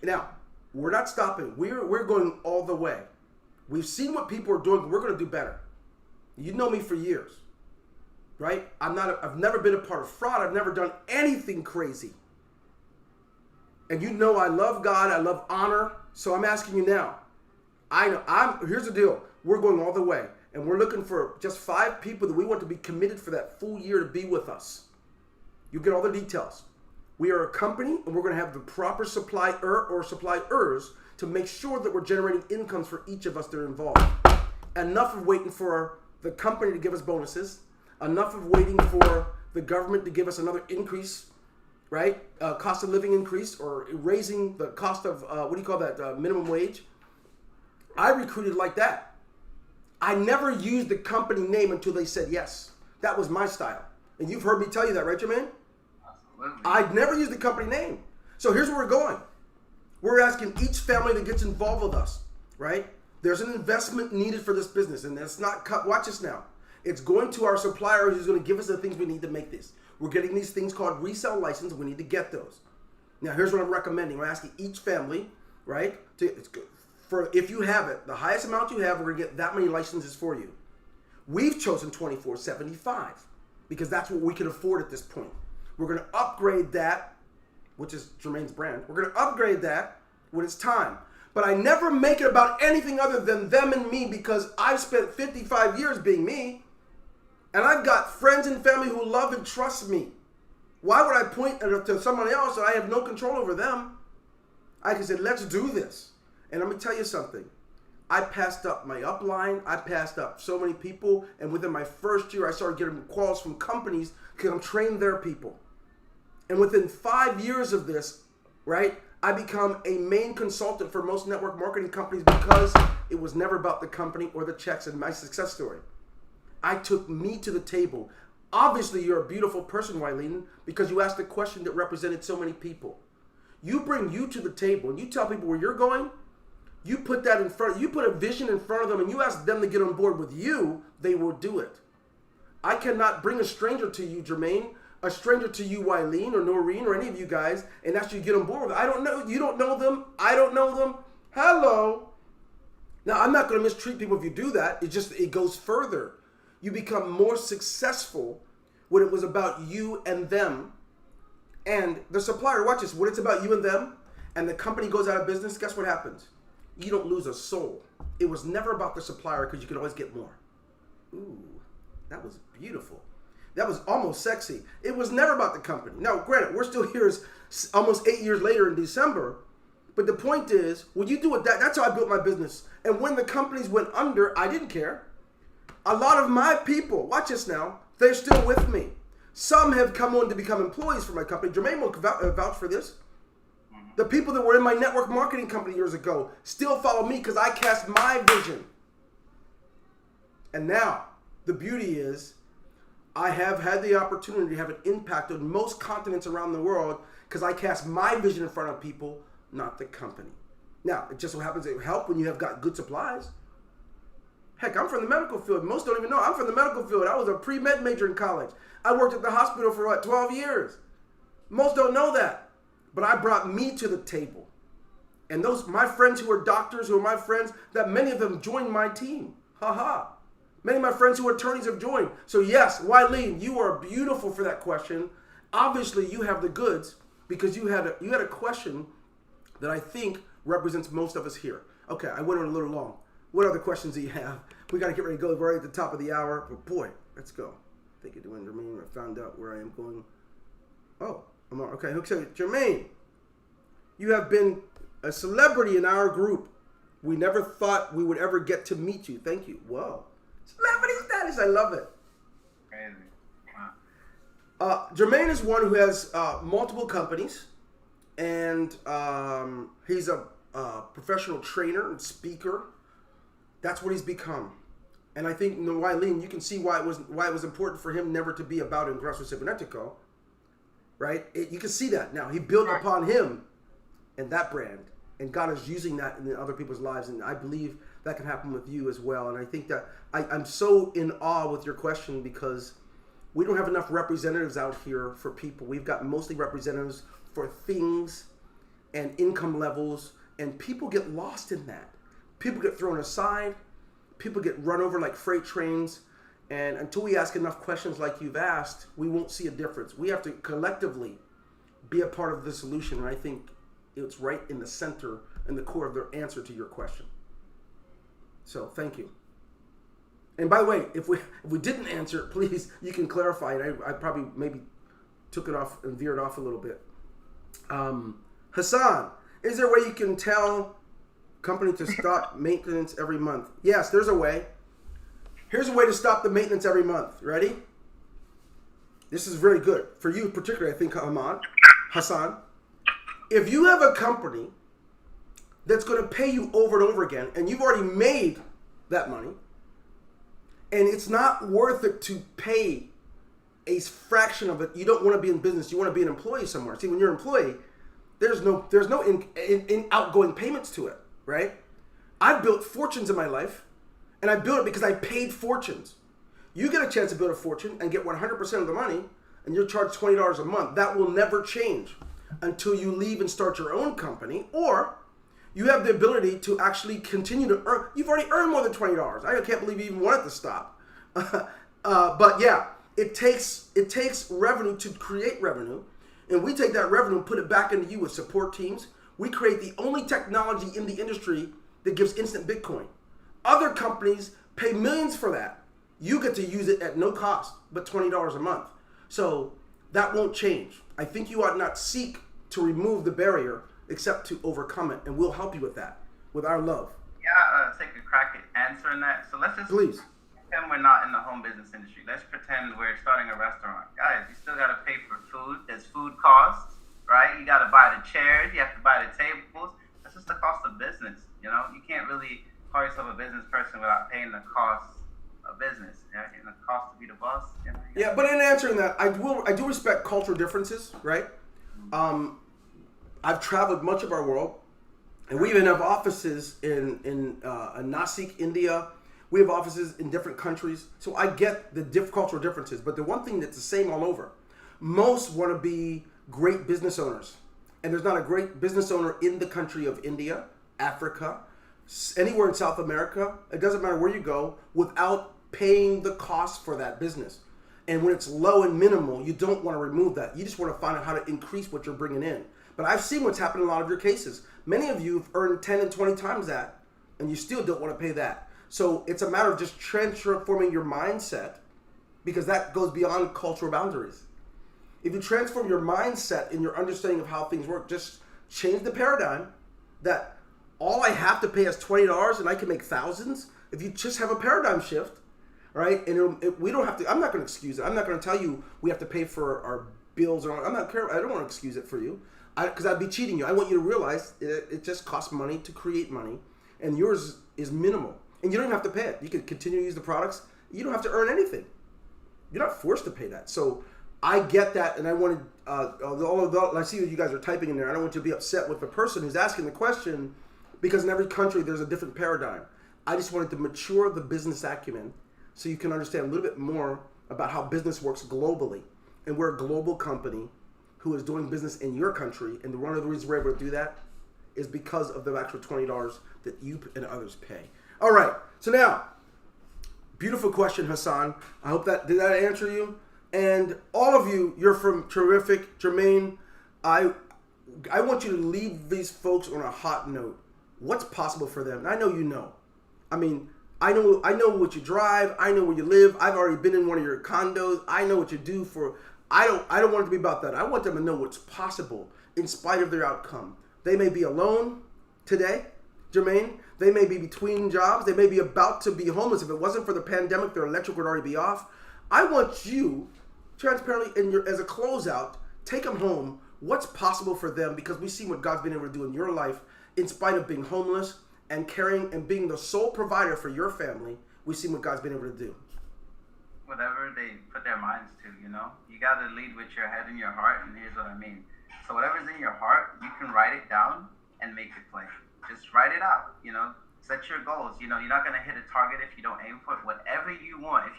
[SPEAKER 1] Now, we're not stopping. We're going all the way. We've seen what people are doing. We're going to do better. You know me for years, right? I've never been a part of fraud. I've never done anything crazy. And you know I love God. I love honor. So I'm asking you now. Here's the deal. We're going all the way. And we're looking for just 5 people that we want to be committed for that full year to be with us. You get all the details. We are a company, and we're going to have the proper supplier or suppliers to make sure that we're generating incomes for each of us that are involved. Enough of waiting for the company to give us bonuses. Enough of waiting for the government to give us another increase, right? Cost of living increase or raising the cost of, minimum wage. I recruited like that. I never used the company name until they said yes. That was my style. And you've heard me tell you that, right, Jermaine?
[SPEAKER 2] Absolutely.
[SPEAKER 1] I'd never used the company name. So here's where we're going. We're asking each family that gets involved with us, right? There's an investment needed for this business, and it's not cut. Watch this now. It's going to our supplier who's going to give us the things we need to make this. We're getting these things called resale license. We need to get those. Now, here's what I'm recommending. We're asking each family, right? If you have it, the highest amount you have, we're going to get that many licenses for you. We've chosen $24.75 because that's what we can afford at this point. We're going to upgrade that, which is Jermaine's brand. We're going to upgrade that when it's time. But I never make it about anything other than them and me because I've spent 55 years being me. And I've got friends and family who love and trust me. Why would I point to someone else and I have no control over them? I can say, let's do this. And let me tell you something. I passed up my upline. I passed up so many people. And within my first year, I started getting calls from companies because I'm training their people. And within 5 years of this, right, I become a main consultant for most network marketing companies because it was never about the company or the checks and my success story. I took me to the table. Obviously, you're a beautiful person, Wileen, because you asked a question that represented so many people. You bring you to the table and you tell people where you're going. You put that in front. You put a vision in front of them and you ask them to get on board with you. They will do it. I cannot bring a stranger to you, Jermaine, a stranger to you, Wileen or Noreen or any of you guys, and ask you to get on board with it. I don't know. You don't know them. I don't know them. Hello. Now, I'm not going to mistreat people if you do that. It goes further. You become more successful when it was about you and them. And the supplier, watch this, when it's about you and them and the company goes out of business, guess what happens? You don't lose a soul. It was never about the supplier because you could always get more. Ooh, that was beautiful. That was almost sexy. It was never about the company. Now, granted, we're still here almost 8 years later in December. But the point is, when you do it, that's how I built my business. And when the companies went under, I didn't care. A lot of my people, watch this now, they're still with me. Some have come on to become employees for my company. Jermaine will vouch for this. The people that were in my network marketing company years ago still follow me because I cast my vision. And now, the beauty is, I have had the opportunity to have an impact on most continents around the world because I cast my vision in front of people, not the company. Now, it just so happens it helps when you have got good supplies. Heck, I'm from the medical field. Most don't even know. I'm from the medical field. I was a pre-med major in college. I worked at the hospital for 12 years. Most don't know that. But I brought me to the table. And my friends who are doctors, who are my friends, that many of them joined my team. Many of my friends who are attorneys have joined. So yes, Wileen, you are beautiful for that question. Obviously, you have the goods because you had a question that I think represents most of us here. Okay, I went on a little long. What other questions do you have? We got to get ready to go right at the top of the hour. But boy, let's go. Thank you, Jermaine. I found out where I am going. Oh, I'm on. Okay, Jermaine, you have been a celebrity in our group. We never thought we would ever get to meet you. Thank you. Whoa. Celebrity status. I love it.
[SPEAKER 2] Crazy.
[SPEAKER 1] Jermaine is one who has multiple companies, and he's a professional trainer and speaker. That's what he's become. And I think, Wileen, you can see why it was important for him never to be about Ingreso Cybernetico, right? You can see that now. He built upon him and that brand, and God is using that in other people's lives, and I believe that can happen with you as well. And I think that I'm so in awe with your question because we don't have enough representatives out here for people. We've got mostly representatives for things and income levels, and people get lost in that. People get thrown aside. People get run over like freight trains. And until we ask enough questions like you've asked, we won't see a difference. We have to collectively be a part of the solution. And I think it's right in the center and the core of the answer to your question. So thank you. And by the way, if we didn't answer it, please, you can clarify it. I probably maybe took it off and veered off a little bit. Hassan, is there a way you can tell company to stop maintenance every month? Yes, there's a way. Here's a way to stop the maintenance every month. Ready? This is very good for you, particularly, I think, Hassan. If you have a company that's going to pay you over and over again, and you've already made that money, and it's not worth it to pay a fraction of it, you don't want to be in business. You want to be an employee somewhere. See, when you're an employee, there's no in outgoing payments to it, right? I've built fortunes in my life, and I built it because I paid fortunes. You get a chance to build a fortune and get 100% of the money, and you're charged $20 a month. That will never change until you leave and start your own company, or you have the ability to actually continue to earn. You've already earned more than $20. I can't believe you even wanted to stop. But yeah, it takes revenue to create revenue, and we take that revenue and put it back into you with support teams. We create the only technology in the industry that gives instant Bitcoin. Other companies pay millions for that. You get to use it at no cost, but $20 a month. So that won't change. I think you ought not seek to remove the barrier, except to overcome it, and we'll help you with that, with our love.
[SPEAKER 2] Yeah, take a crack at answering that. So let's just
[SPEAKER 1] please
[SPEAKER 2] pretend we're not in the home business industry. Let's pretend we're starting a restaurant. Guys, you still got to pay for food. There's food costs, right? You got to buy the chairs. You have to buy the tables. That's just the cost of business. You know, you can't really call yourself a business person without paying the cost of business. Yeah, and the cost to be the boss. You know?
[SPEAKER 1] Yeah, but in answering that, I do respect cultural differences, right? I've traveled much of our world, and we even have offices in Nasik, India. We have offices in different countries, so I get the cultural differences. But the one thing that's the same all over, most want to be great business owners, and there's not a great business owner in the country of India, Africa, anywhere in South America. It doesn't matter where you go without paying the cost for that business. And when it's low and minimal, you don't want to remove that. You just want to find out how to increase what you're bringing in. But I've seen what's happened in a lot of your cases. Many of you have earned 10 and 20 times that, and you still don't want to pay that. So it's a matter of just transforming your mindset, because that goes beyond cultural boundaries. If you transform your mindset in your understanding of how things work, just change the paradigm that all I have to pay is $20 and I can make thousands. If you just have a paradigm shift, right? And we don't have to. I'm not going to excuse it. I'm not going to tell you we have to pay for our bills. I don't want to excuse it for you, because I'd be cheating you. I want you to realize it just costs money to create money, and yours is minimal, and you don't even have to pay it. You can continue to use the products. You don't have to earn anything. You're not forced to pay that. So I get that, and I wanted I see that you guys are typing in there. I don't want you to be upset with the person who's asking the question, because in every country there's a different paradigm. I just wanted to mature the business acumen so you can understand a little bit more about how business works globally. And we're a global company who is doing business in your country, and one of the reasons we're able to do that is because of the actual $20 that you and others pay. All right, so now, beautiful question, Hassan. I hope did that answer you? And all of you, you're from terrific. Jermaine, I want you to leave these folks on a hot note. What's possible for them? And I know you know. I mean, I know what you drive. I know where you live. I've already been in one of your condos. I know what you do for. I don't want it to be about that. I want them to know what's possible in spite of their outcome. They may be alone today, Jermaine. They may be between jobs. They may be about to be homeless. If it wasn't for the pandemic, their electric would already be off. I want you, transparently, as a closeout, take them home. What's possible for them? Because we see what God's been able to do in your life in spite of being homeless and caring and being the sole provider for your family. We see what God's been able to do.
[SPEAKER 2] Whatever they put their minds to, you got to lead with your head and your heart. And here's what I mean. So whatever's in your heart, you can write it down and make it plain. Just write it out, set your goals. You're not going to hit a target if you don't aim for it. Whatever you want.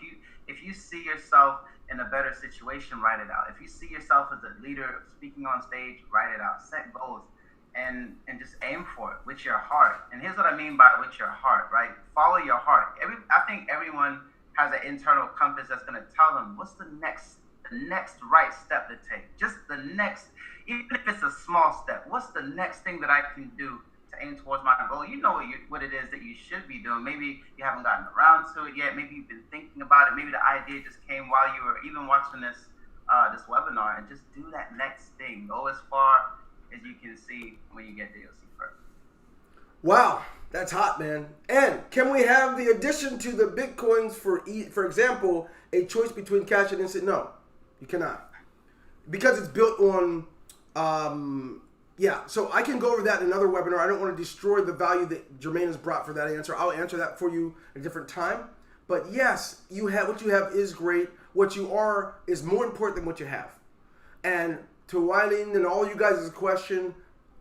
[SPEAKER 2] If you see yourself in a better situation, write it out. If you see yourself as a leader speaking on stage, write it out. Set goals and just aim for it with your heart. And here's what I mean by with your heart, right? Follow your heart. I think everyone has an internal compass that's going to tell them what's the next right step to take. Just the next, even if it's a small step, what's the next thing that I can do to aim towards my goal? You know what it is that you should be doing. Maybe you haven't gotten around to it yet. Maybe you've been thinking about it. Maybe the idea just came while you were even watching this webinar, and just do that next thing. Go as far as you can see. When you get there, you'll see further.
[SPEAKER 1] Wow, that's hot, man. And can we have the addition to the Bitcoins for example, a choice between cash and instant? No, you cannot. Because it's built on, so I can go over that in another webinar. I don't want to destroy the value that Jermaine has brought for that answer. I'll answer that for you at a different time. But yes, what you have is great. What you are is more important than what you have. And to Wyleen and all you guys' question,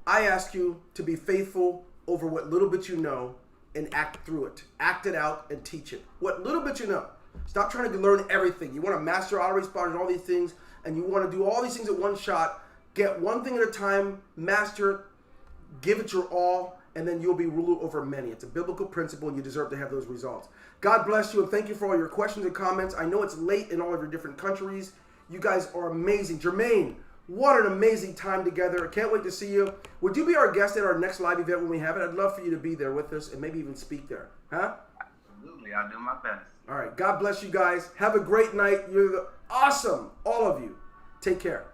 [SPEAKER 1] I ask you to be faithful over what little bit you know and act through it. Act it out and teach it. What little bit you know. Stop trying to learn everything. You want to master autoresponder and all these things, and you want to do all these things at one shot. Get one thing at a time, master it, give it your all, and then you'll be ruler over many. It's a biblical principle, and you deserve to have those results. God bless you, and thank you for all your questions and comments. I know it's late in all of your different countries. You guys are amazing. Jermaine, what an amazing time together. I can't wait to see you. Would you be our guest at our next live event when we have it? I'd love for you to be there with us and maybe even speak there. Huh?
[SPEAKER 2] Absolutely. I'll do my best.
[SPEAKER 1] All right. God bless you guys. Have a great night. You're awesome. All of you. Take care.